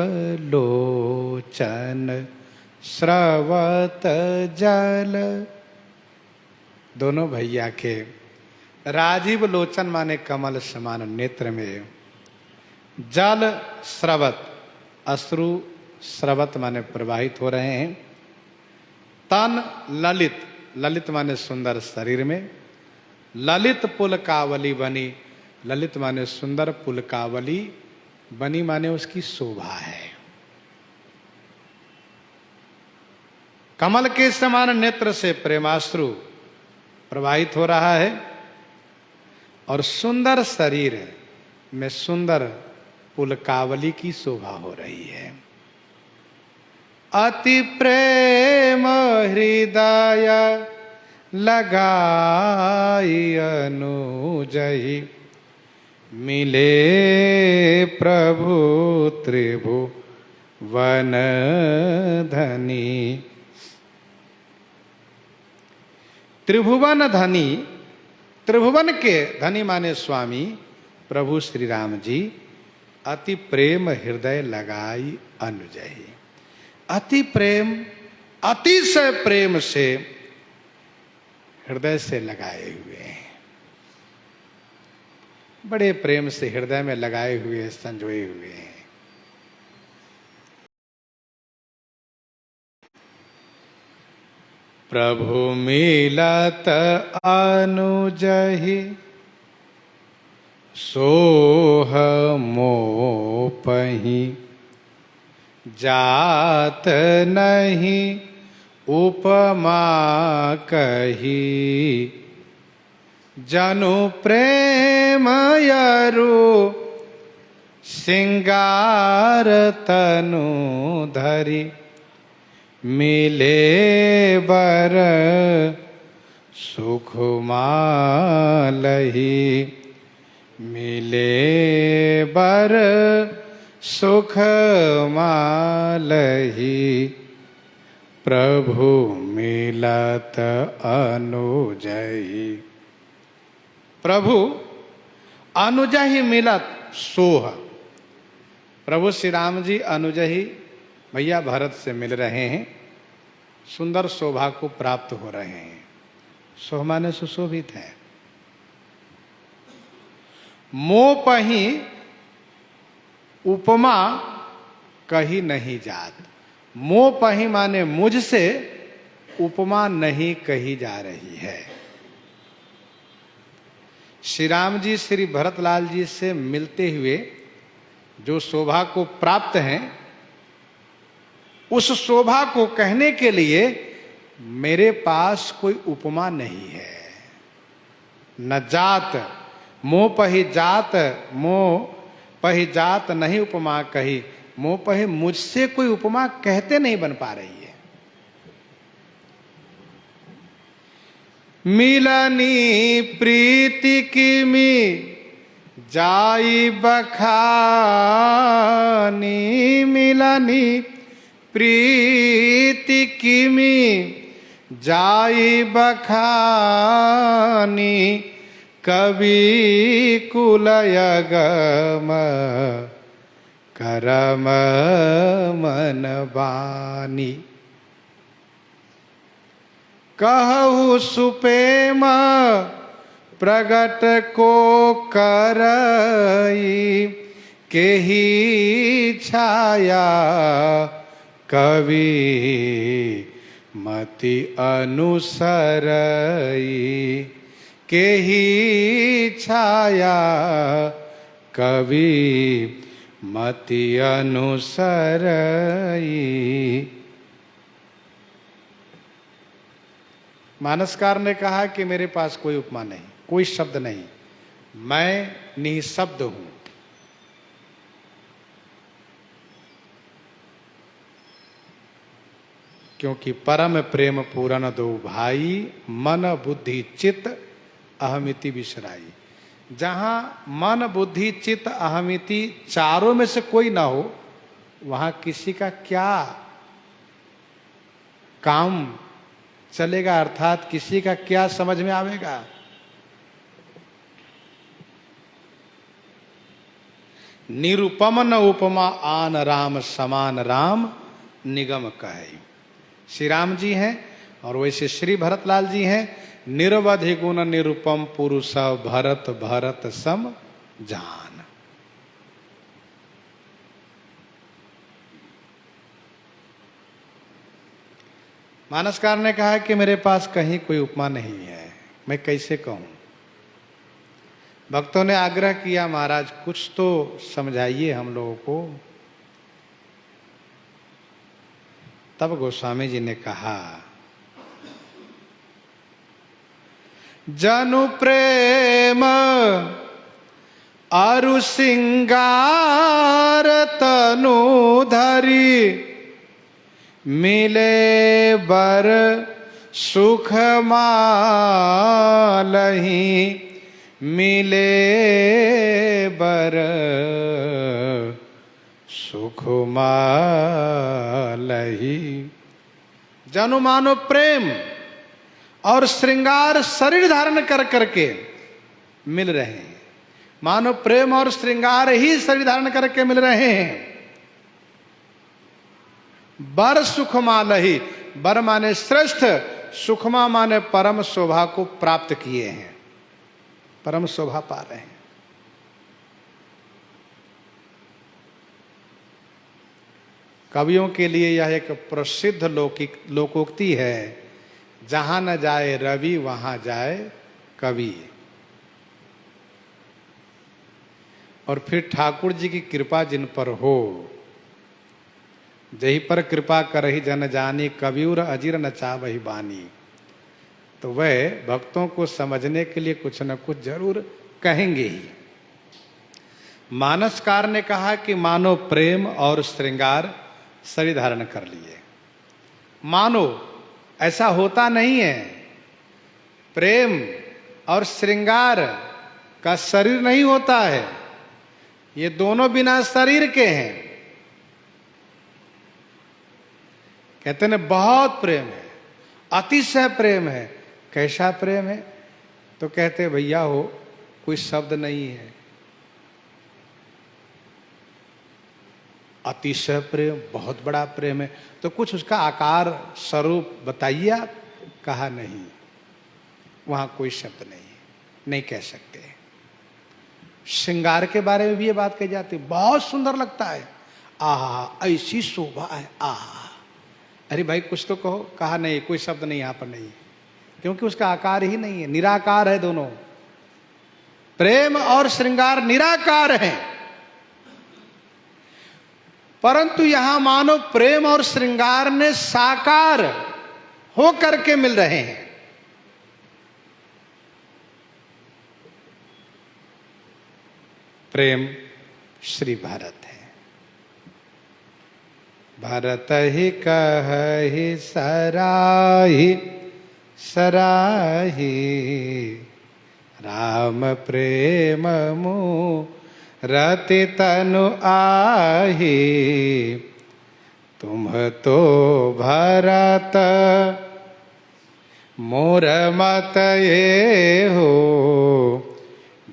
लोचन स्रवत जल। दोनों भैया के राजीव लोचन माने कमल समान नेत्र में, जल स्रवत अश्रु स्रवत माने प्रवाहित हो रहे हैं, तन ललित, ललित माने सुंदर शरीर में, ललित पुलकावली बनी, ललित माने सुंदर, पुलकावली बनी माने उसकी शोभा है। कमल के समान नेत्र से प्रेमाश्रु प्रवाहित हो रहा है और सुंदर शरीर में सुंदर पुलकावली की शोभा हो रही है। अति प्रेम हृदय लगाई अनुजहि, मिले प्रभु त्रिभुवन धनी। त्रिभुवन धनी, त्रिभुवन के धनी माने स्वामी प्रभु श्री राम जी, अति प्रेम हृदय लगाई अनुजहि। अति प्रेम, अतिशय प्रेम से हृदय से लगाए हुए हैं, बड़े प्रेम से हृदय में लगाए हुए, संजोए हुए हैं। प्रभु मिलत अनुजहि, सोह मोपहि, जात नहीं उपमा कही, जनु प्रेम यरु सिंगार तनु धरी, मिले बर सुख मालही, मिले बर सुख मालही, प्रभु मिलत अनुजहि। प्रभु अनुजहि मिलत सोह, प्रभु श्री राम जी अनुजहि भैया भरत से मिल रहे हैं, सुंदर शोभा को प्राप्त हो रहे हैं। सोह माने सुशोभित है। मोपहि उपमा कही नहीं जात, मोपहि माने मुझसे उपमा नहीं कही जा रही है। श्री राम जी श्री भरतलाल जी से मिलते हुए जो शोभा को प्राप्त हैं, उस शोभा को कहने के लिए मेरे पास कोई उपमा नहीं है। न जात, मोह पही जात, मोह पही जात नहीं उपमा कही, मोह पही मुझसे कोई उपमा कहते नहीं बन पा रही है। मिलनी प्रीति किमी जाई बखानी, मिलनी प्रीति किमी जाई बखानी, कवि कुलयगम करम मन बानी, कहु सुपेम प्रगट को करई, केही छाया कवि मति अनुसरई, केही छाया कवि मति अनुसरई। मानसकार ने कहा कि मेरे पास कोई उपमा नहीं, कोई शब्द नहीं, मैं निशब्द हूं। क्योंकि परम प्रेम पूरन दो भाई, मन बुद्धि चित्त अहमिति बिसराई। जहां मन बुद्धि चित्त अहमिति चारों में से कोई ना हो, वहां किसी का क्या काम चलेगा, अर्थात किसी का क्या समझ में आवेगा। निरुपम न उपमा आन राम समान राम निगम कहे। श्री राम जी हैं और वैसे श्री भरतलाल जी हैं। निरवधि गुण निरुपम पुरुष भरत भरत सम जान। मानसकार ने कहा कि मेरे पास कहीं कोई उपमा नहीं है, मैं कैसे कहूं। भक्तों ने आग्रह किया, महाराज कुछ तो समझाइए हम लोगों को। तब गोस्वामी जी ने कहा, जनु प्रेम अरु सिंगार तनु धरी मिले बर सुख मालही मिले बर सुख मालही। जनु मानो प्रेम और श्रृंगार शरीर धारण कर करके मिल रहे हैं। मानो प्रेम और श्रृंगार ही शरीर धारण करके मिल रहे हैं। बर सुखमा लही, बर माने श्रेष्ठ, सुखमा माने परम शोभा को प्राप्त किए हैं, परम शोभा पा रहे हैं। कवियों के लिए यह एक प्रसिद्ध लोकोक्ति है, जहां न जाए रवि वहां जाए कवि। और फिर ठाकुर जी की कृपा जिन पर हो, जही पर कृपा करही जन जानी, कविउर अजीर न चावही बानी। तो वह भक्तों को समझने के लिए कुछ न कुछ जरूर कहेंगे ही। मानसकार ने कहा कि मानो प्रेम और श्रृंगार शरीर धारण कर लिए। मानो ऐसा होता नहीं है, प्रेम और श्रृंगार का शरीर नहीं होता है, ये दोनों बिना शरीर के हैं। कहते हैं बहुत प्रेम है, अतिशय प्रेम है। कैसा प्रेम है? तो कहते भैया हो कोई शब्द नहीं है। अतिशय प्रेम, बहुत बड़ा प्रेम है, तो कुछ उसका आकार स्वरूप बताइए आप। कहा नहीं, वहां कोई शब्द नहीं कह सकते। श्रृंगार के बारे में भी ये बात कही जाती, बहुत सुंदर लगता है, आहा ऐसी शोभा है, आहा। अरे भाई कुछ तो कहो। कहा नहीं, कोई शब्द नहीं यहां पर नहीं, क्योंकि उसका आकार ही नहीं है, निराकार है दोनों। प्रेम और श्रृंगार निराकार हैं, परंतु यहां मानो प्रेम और श्रृंगार ने साकार हो करके मिल रहे हैं। प्रेम श्री भरत है। भरत ही कहि सराही सराही, राम प्रेम मुँह रति तनु आही। तुम तो भरत मोर मत ये हो,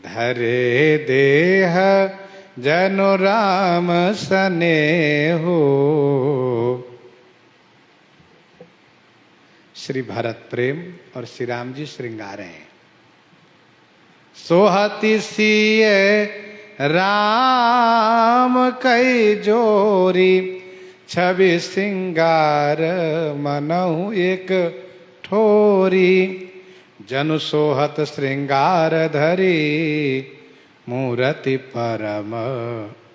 धरे देह जनु राम सने हो। श्री भरत प्रेम और श्री राम जी श्रृंगार हैं। सोहति सिए राम कई जोरी, छवि सिंगार मनहु एक ठोरी। जनु सोहत श्रृंगार धरी, मूर्ति परम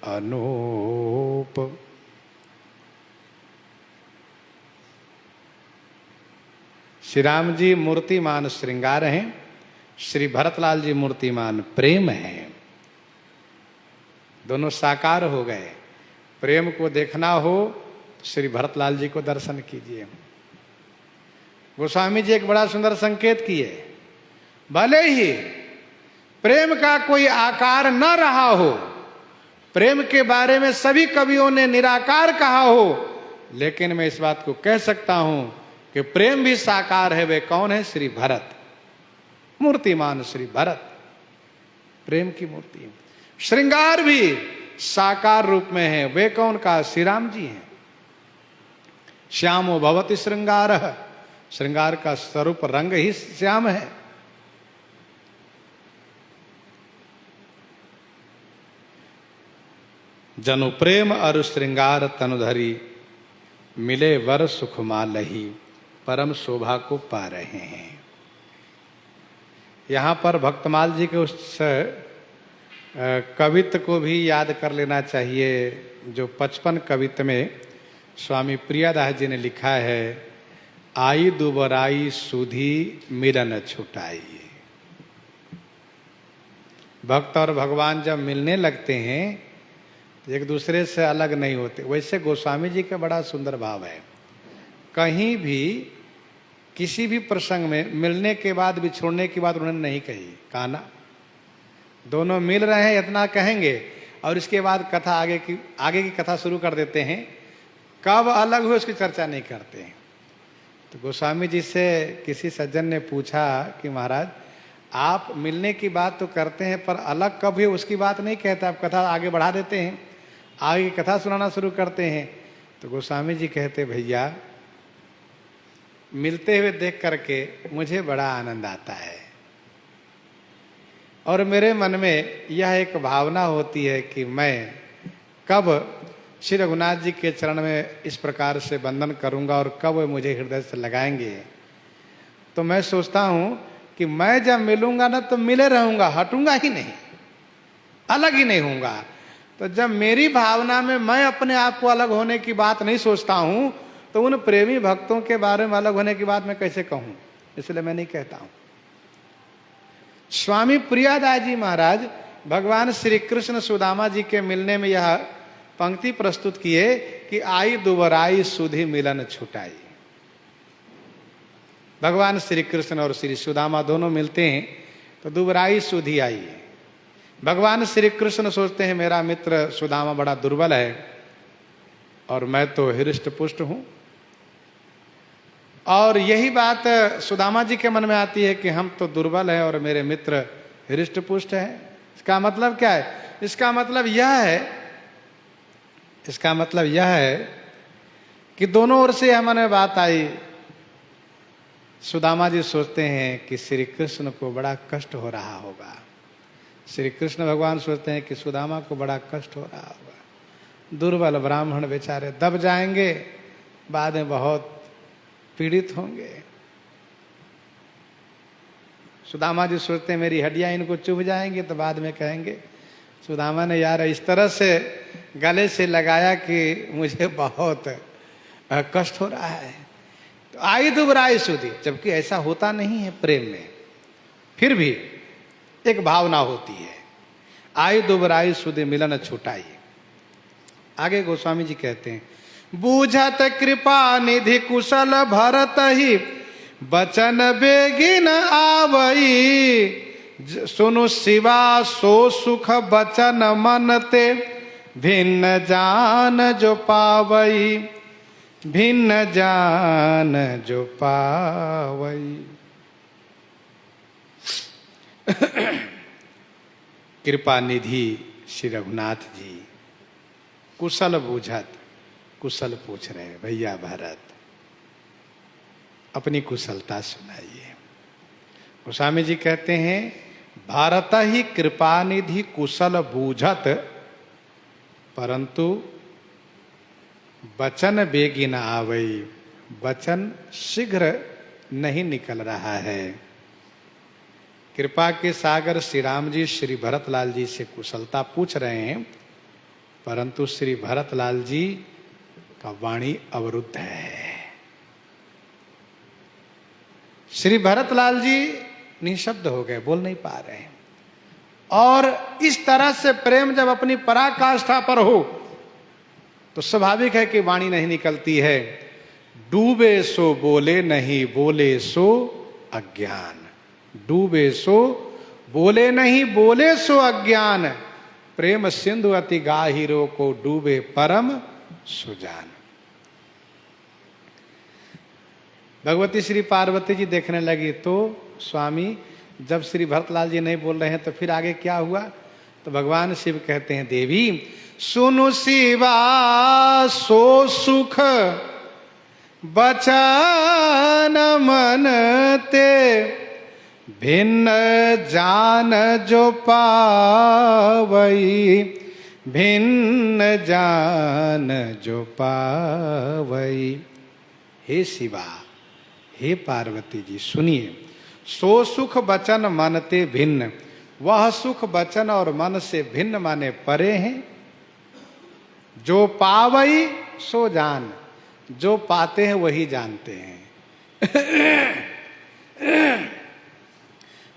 अनूप। श्री राम जी मूर्तिमान श्रृंगार हैं, श्री भरतलाल जी मूर्तिमान प्रेम हैं। दोनों साकार हो गए। प्रेम को देखना हो श्री भरतलाल जी को दर्शन कीजिए। गोस्वामी जी एक बड़ा सुंदर संकेत किए, भले ही प्रेम का कोई आकार न रहा हो, प्रेम के बारे में सभी कवियों ने निराकार कहा हो, लेकिन मैं इस बात को कह सकता हूं कि प्रेम भी साकार है। वे कौन है? श्री भरत, मूर्तिमान श्री भरत प्रेम की मूर्ति है। श्रृंगार भी साकार रूप में है। वे कौन? का श्री राम जी हैं। श्यामो भवति श्रृंगार, श्रृंगार का स्वरूप रंग ही श्याम है। जनु प्रेम अरु श्रृंगार तनुधरी, मिले वर सुखमा लही, परम शोभा को पा रहे हैं। यहाँ पर भक्तमाल जी के उस कवित्व को भी याद कर लेना चाहिए जो 55 कवित्व में स्वामी प्रियादास जी ने लिखा है, आई दुबराई सुधी मिलन छुटाई। भक्त और भगवान जब मिलने लगते हैं तो एक दूसरे से अलग नहीं होते। वैसे गोस्वामी जी का बड़ा सुंदर भाव है, कहीं भी किसी भी प्रसंग में मिलने के बाद बिछोड़ने की बात उन्होंने नहीं कही। कहा ना, दोनों मिल रहे हैं इतना कहेंगे और इसके बाद कथा आगे की कथा शुरू कर देते हैं। कब अलग हुए उसकी चर्चा नहीं करते हैं। तो गोस्वामी जी से किसी सज्जन ने पूछा कि महाराज आप मिलने की बात तो करते हैं पर अलग कब हुए उसकी बात नहीं कहते, आप कथा आगे बढ़ा देते हैं, आगे की कथा सुनाना शुरू करते हैं। तो गोस्वामी जी कहते, भैया मिलते हुए देख करके मुझे बड़ा आनंद आता है और मेरे मन में यह एक भावना होती है कि मैं कब श्री रघुनाथ जी के चरण में इस प्रकार से वंदन करूंगा और कब वे मुझे हृदय से लगाएंगे। तो मैं सोचता हूं कि मैं जब मिलूंगा ना तो मिले रहूंगा, हटूंगा ही नहीं, अलग ही नहीं होऊंगा। तो जब मेरी भावना में मैं अपने आप को अलग होने की बात नहीं सोचता हूं तो उन प्रेमी भक्तों के बारे में अलग होने की बात मैं कैसे कहूं, इसलिए मैं नहीं कहता हूं। स्वामी प्रियादास जी महाराज भगवान श्री कृष्ण सुदामा जी के मिलने में यह पंक्ति प्रस्तुत किए कि आई दुबराई सुधी मिलन छुटाई। भगवान श्री कृष्ण और श्री सुदामा दोनों मिलते हैं तो दुबराई सुधी आई है। भगवान श्री कृष्ण सोचते हैं मेरा मित्र सुदामा बड़ा दुर्बल है और मैं तो हृष्ट पुष्ट हूं, और यही बात सुदामा जी के मन में आती है कि हम तो दुर्बल हैं और मेरे मित्र हृष्ट पुष्ट है। इसका मतलब क्या है? इसका मतलब यह है कि दोनों ओर से मन में बात आई। सुदामा जी सोचते हैं कि श्री कृष्ण को बड़ा कष्ट हो रहा होगा, श्री कृष्ण भगवान सोचते हैं कि सुदामा को बड़ा कष्ट हो रहा होगा, दुर्बल ब्राह्मण बेचारे दब जाएंगे, बाद में बहुत पीड़ित होंगे। सुदामा जी सोचते हैं मेरी हड्डियां इनको चुभ जाएंगी तो बाद में कहेंगे सुदामा ने यार इस तरह से गले से लगाया कि मुझे बहुत कष्ट हो रहा है। तो आई दुबराई सुधी, जबकि ऐसा होता नहीं है प्रेम में, फिर भी एक भावना होती है। आई दुबराई सुधी मिलन छुटाई। आगे गोस्वामी जी कहते हैं, बूझत कृपा निधि कुशल भरत ही, बचन बेगिन आवई, सुनु शिवा सो सुख बचन मन ते, भिन्न जान जो पावई, भिन्न जान जो पावई। कृपा निधि श्री रघुनाथ जी कुशल बूझत, कुशल पूछ रहे भैया भरत अपनी कुशलता सुनाइए। गोस्वामी जी कहते हैं भारत ही कृपा निधि कुशल बूझत, परंतु वचन बेगी न आवई, वचन शीघ्र नहीं निकल रहा है। कृपा के सागर श्री राम जी श्री भरतलाल जी से कुशलता पूछ रहे हैं, परंतु श्री भरतलाल जी का वाणी अवरुद्ध है। श्री भरतलाल जी निशब्द हो गए, बोल नहीं पा रहे हैं। और इस तरह से प्रेम जब अपनी पराकाष्ठा पर हो तो स्वाभाविक है कि वाणी नहीं निकलती है। डूबे सो बोले नहीं, बोले सो अज्ञान। डूबे सो बोले नहीं, बोले सो अज्ञान। प्रेम सिंधु अति गाहिरो को डूबे परम सुजान। भगवती श्री पार्वती जी देखने लगी तो स्वामी जब श्री भरतलाल जी नहीं बोल रहे हैं तो फिर आगे क्या हुआ? तो भगवान शिव कहते हैं, देवी सुनु शिवा सो सुख बचन मन ते, भिन्न जान जो पावई, भिन्न जान जो पावई। हे शिवा, हे पार्वती जी सुनिए, सो सुख बचन मन ते भिन्न, वह सुख बचन और मन से भिन्न माने परे हैं। जो पावई सो जान, जो पाते हैं वही जानते हैं।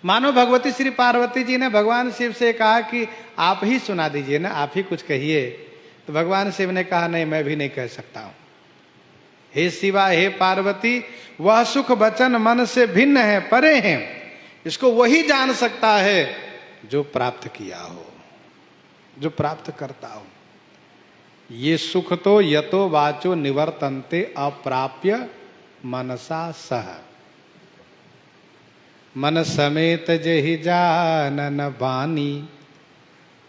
मानो भगवती श्री पार्वती जी ने भगवान शिव से कहा कि आप ही सुना दीजिए ना, आप ही कुछ कहिए। तो भगवान शिव ने कहा, नहीं मैं भी नहीं कह सकता हूं। हे शिवा, हे पार्वती, वह सुख वचन मन से भिन्न है, परे हैं, इसको वही जान सकता है जो प्राप्त किया हो, जो प्राप्त करता हो। ये सुख तो यतो वाचो निवर्तन्ते अप्राप्य मनसा सह, मन समेत जहि जानन बानी,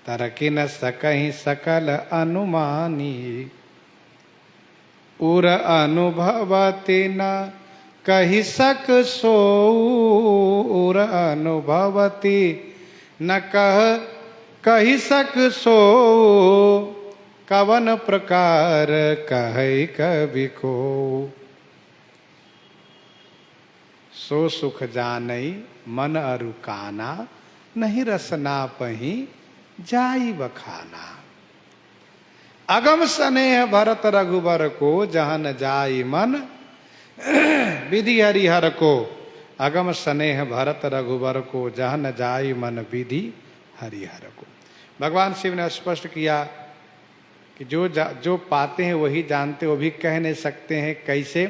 तरकि न सकहि सकल अनुमानी। उर अनुभवति न कहि सक सो, उर अनुभवति न कहि सक सो, कवन प्रकार कहै कवि को। सो सुख जानई मन अरु काना, नहीं रसना पही जाई बखाना। अगम स्नेह भरत रघुबर को, जहाँ न जाई मन विधि हरिहर को। अगम स्नेह भरत रघुबर को, जहाँ न जाई मन विधि हरिहर को। भगवान शिव ने स्पष्ट किया कि जो पाते हैं वही जानते, वो भी कह नहीं सकते हैं। कैसे?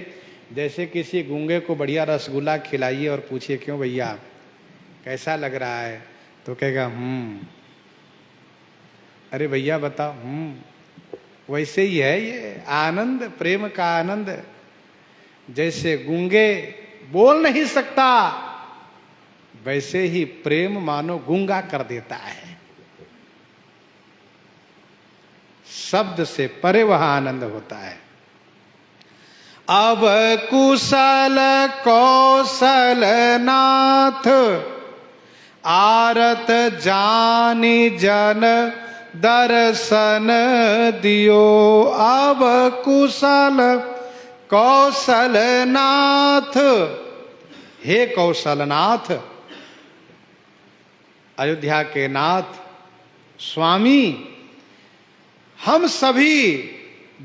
जैसे किसी गूंगे को बढ़िया रसगुल्ला खिलाइए और पूछिए, क्यों भैया कैसा लग रहा है? तो कहेगा अरे भैया बताओ, वैसे ही है ये आनंद, प्रेम का आनंद। जैसे गूंगे बोल नहीं सकता, वैसे ही प्रेम मानो गूंगा कर देता है। शब्द से परे वह आनंद होता है। अब कुशल कौशल नाथ, आरत जानी जन दर्शन दियो। अब कुशल कौशल नाथ, हे कौशलनाथ, अयोध्या के नाथ स्वामी, हम सभी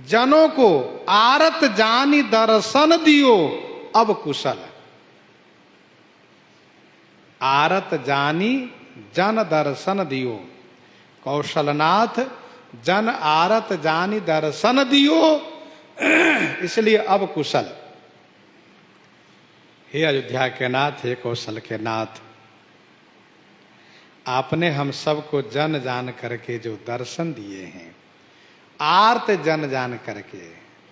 जनों को आरत जानी दर्शन दियो। अब कुशल, आरत जानी जन दर्शन दियो। कौशलनाथ, जन आरत जानी दर्शन दियो, इसलिए अब कुशल। हे अयोध्या के नाथ, हे कौशल के नाथ, आपने हम सबको जन जान करके जो दर्शन दिए हैं, आर्त जन जान करके,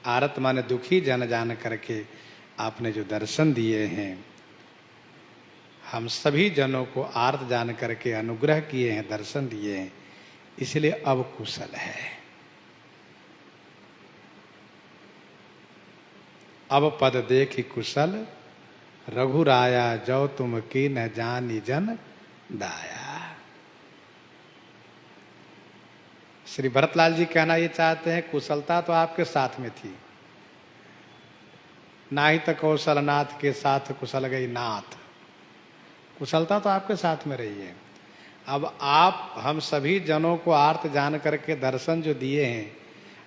आरत माने दुखी जन जान करके आपने जो दर्शन दिए हैं, हम सभी जनों को आर्त जान करके अनुग्रह किए हैं, दर्शन दिए हैं, इसलिए अब कुशल है। अब पद देखि कुशल, रघुराया जो तुम की न जानी जन दाया। श्री भरतलाल जी कहना ये चाहते हैं, कुशलता तो आपके साथ में थी, ना ही तो कौशलनाथ के साथ कुशल गई नाथ। कुशलता तो आपके साथ में रही है। अब आप हम सभी जनों को आर्त जान करके दर्शन जो दिए हैं,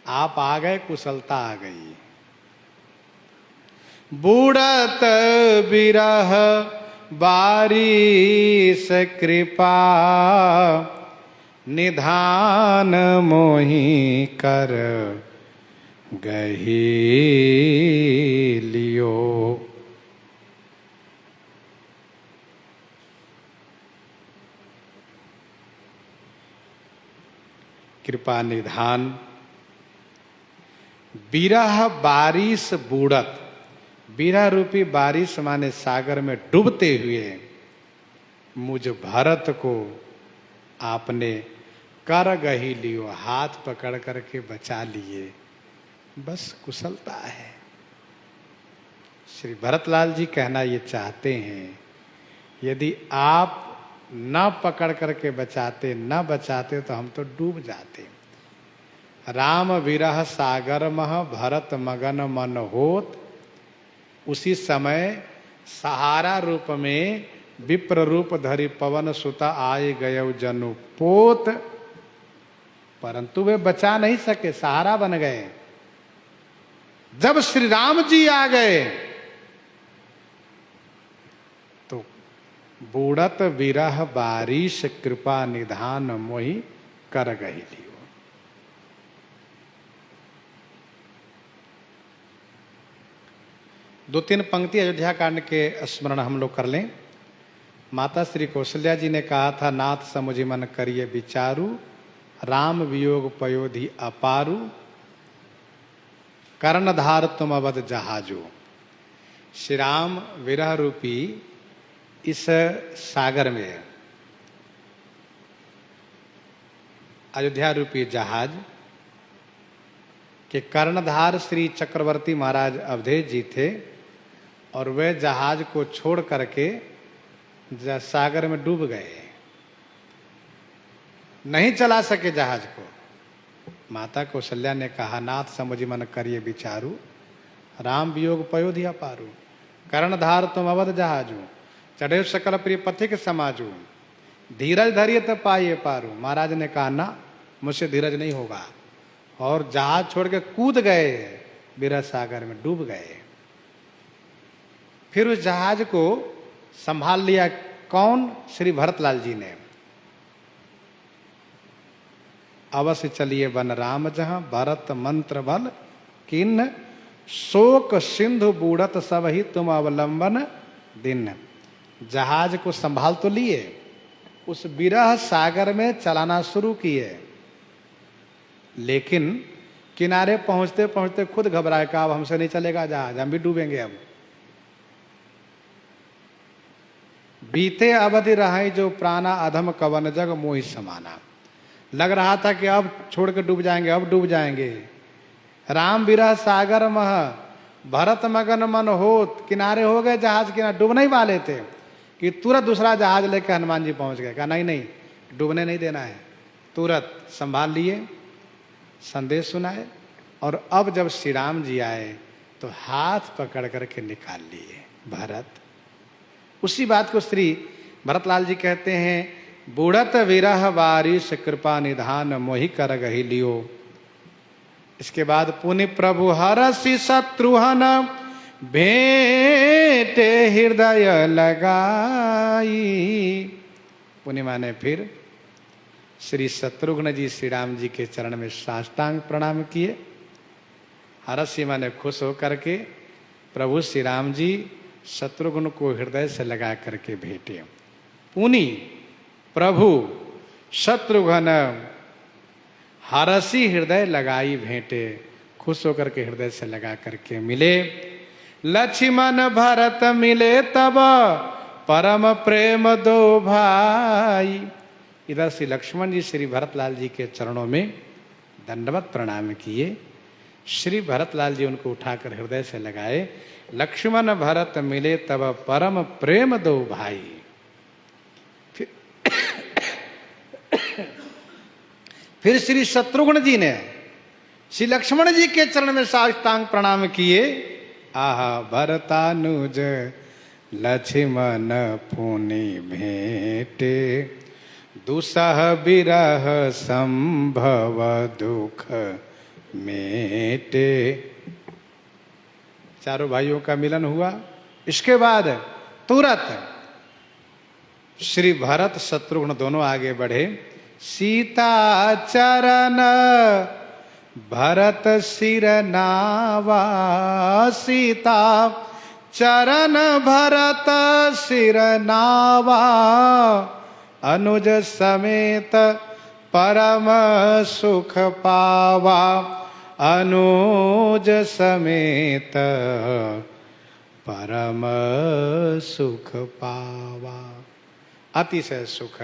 आप आ गए, कुशलता आ गई। बूढ़त बिरह बारिश कृपा, निधान मोहि कर गही लियो। कृपा निधान, बिरह बारिश बूढ़त। विरह रूपी बारिश माने सागर में डूबते हुए मुझ भरत को आपने कर गही लियो, हाथ पकड़ करके बचा लिए, बस कुशलता है। श्री भरतलाल जी कहना ये चाहते हैं, यदि आप न पकड़ करके बचाते, न बचाते तो हम तो डूब जाते। राम विरह सागर मह भरत मगन मन होत, उसी समय सहारा रूप में विप्र रूप धरि पवन सुता आए गए जनु पोत, परंतु वे बचा नहीं सके, सहारा बन गए। जब श्री राम जी आ गए तो बूढ़त विरह बारिश कृपा निधान मोहि कर गही लियो। दो तीन पंक्ति अयोध्या कांड के स्मरण हम लोग कर लें। माता श्री कौशल्या जी ने कहा था, नाथ समुझ मन करिए विचारू, राम वियोग पयोधि अपारू, कर्णधार तुम अवध जहाजो। श्री राम विरह रूपी इस सागर में अयोध्या रूपी जहाज के कर्णधार श्री चक्रवर्ती महाराज अवधेश जी थे, और वे जहाज को छोड़ करके सागर में डूब गए, नहीं चला सके जहाज को। माता कौशल्या ने कहा, नाथ समुझ मन करिए विचारू, राम वियोग पयोधि अपारू, कर्णधार तुम अवध जहाजू, चढ़े सकल प्रिय पथिक समाजू, धीरज धरिए तब पाइए पारू। महाराज ने कहा, ना मुझसे धीरज नहीं होगा, और जहाज छोड़ के कूद गए विरह सागर में, डूब गए। फिर उस जहाज को संभाल लिया कौन? श्री भरतलाल जी ने। अवश्य चलिए वन राम जहां, भरत मंत्र बल किन्न, शोक सिंधु बूढ़त सब ही तुम अवलंबन दिन। जहाज को संभाल तो लिए, उस विरह सागर में चलाना शुरू किए, लेकिन किनारे पहुंचते पहुंचते खुद घबराए का अब हमसे नहीं चलेगा जहाज, हम भी डूबेंगे। अब बीते अवधि रहे जो प्राणा, अधम कवन जग मोहि समाना। लग रहा था कि अब छोड़ के डूब जाएंगे, अब डूब जाएंगे। राम विरह सागर मह भरत मगन मन होत, किनारे हो गए जहाज किनारे, डूब नहीं वाले थे कि तुरंत दूसरा जहाज लेकर हनुमान जी पहुंच गए। कहा नहीं नहीं, डूबने नहीं देना है। तुरंत संभाल लिए, संदेश सुनाए, और अब जब श्री राम जी आए तो हाथ पकड़ करके निकाल लिए भरत। उसी बात को श्री भरतलाल जी कहते हैं, बूढ़त विरह बारिश कृपा निधान मोहि कर गही लियो। इसके बाद पुनि प्रभु हरसि शत्रुहन भेंटे हृदय लगाई। पुनि माने फिर श्री शत्रुघ्न जी श्री राम जी के चरण में साष्टांग प्रणाम किए। हरसि माने खुश होकर के प्रभु श्री राम जी शत्रुघ्न को हृदय से लगा करके भेंटे। पुनि प्रभु शत्रुघ्न हरसी हृदय लगाई भेंटे, खुश होकर के हृदय से लगा करके मिले। लक्ष्मण भरत मिले तब परम प्रेम दो भाई। इधर श्री लक्ष्मण जी श्री भरतलाल जी के चरणों में दंडवत प्रणाम किए। श्री भरतलाल जी उनको उठाकर हृदय से लगाए। लक्ष्मण भरत मिले तब परम प्रेम दो भाई। फिर श्री शत्रुघ्न जी ने श्री लक्ष्मण जी के चरण में साष्टांग प्रणाम किए। आहा भरतानुज लक्ष्मण पुनि भेंटे, दुसह विरह संभव दुख मेटे। चारों भाइयों का मिलन हुआ। इसके बाद तुरंत श्री भरत शत्रुघ्न दोनों आगे बढ़े। सीता चरण भरत सिर नावा, सीता चरण भरत सिर नावा, अनुज समेत परम सुख पावा, अनुज समेत परम सुख पावा। अतिशय सुख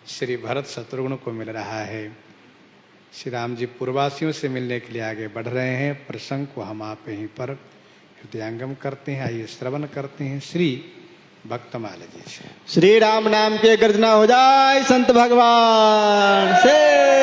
श्री भरत शत्रुघ्न को मिल रहा है। श्री राम जी पूर्ववासियों से मिलने के लिए आगे बढ़ रहे हैं। प्रसंग को हम आप यहीं पर हृदयंगम करते हैं। आइए श्रवण करते हैं श्री भक्तमाल जी से। श्री राम नाम के गर्जना हो जाए संत भगवान से।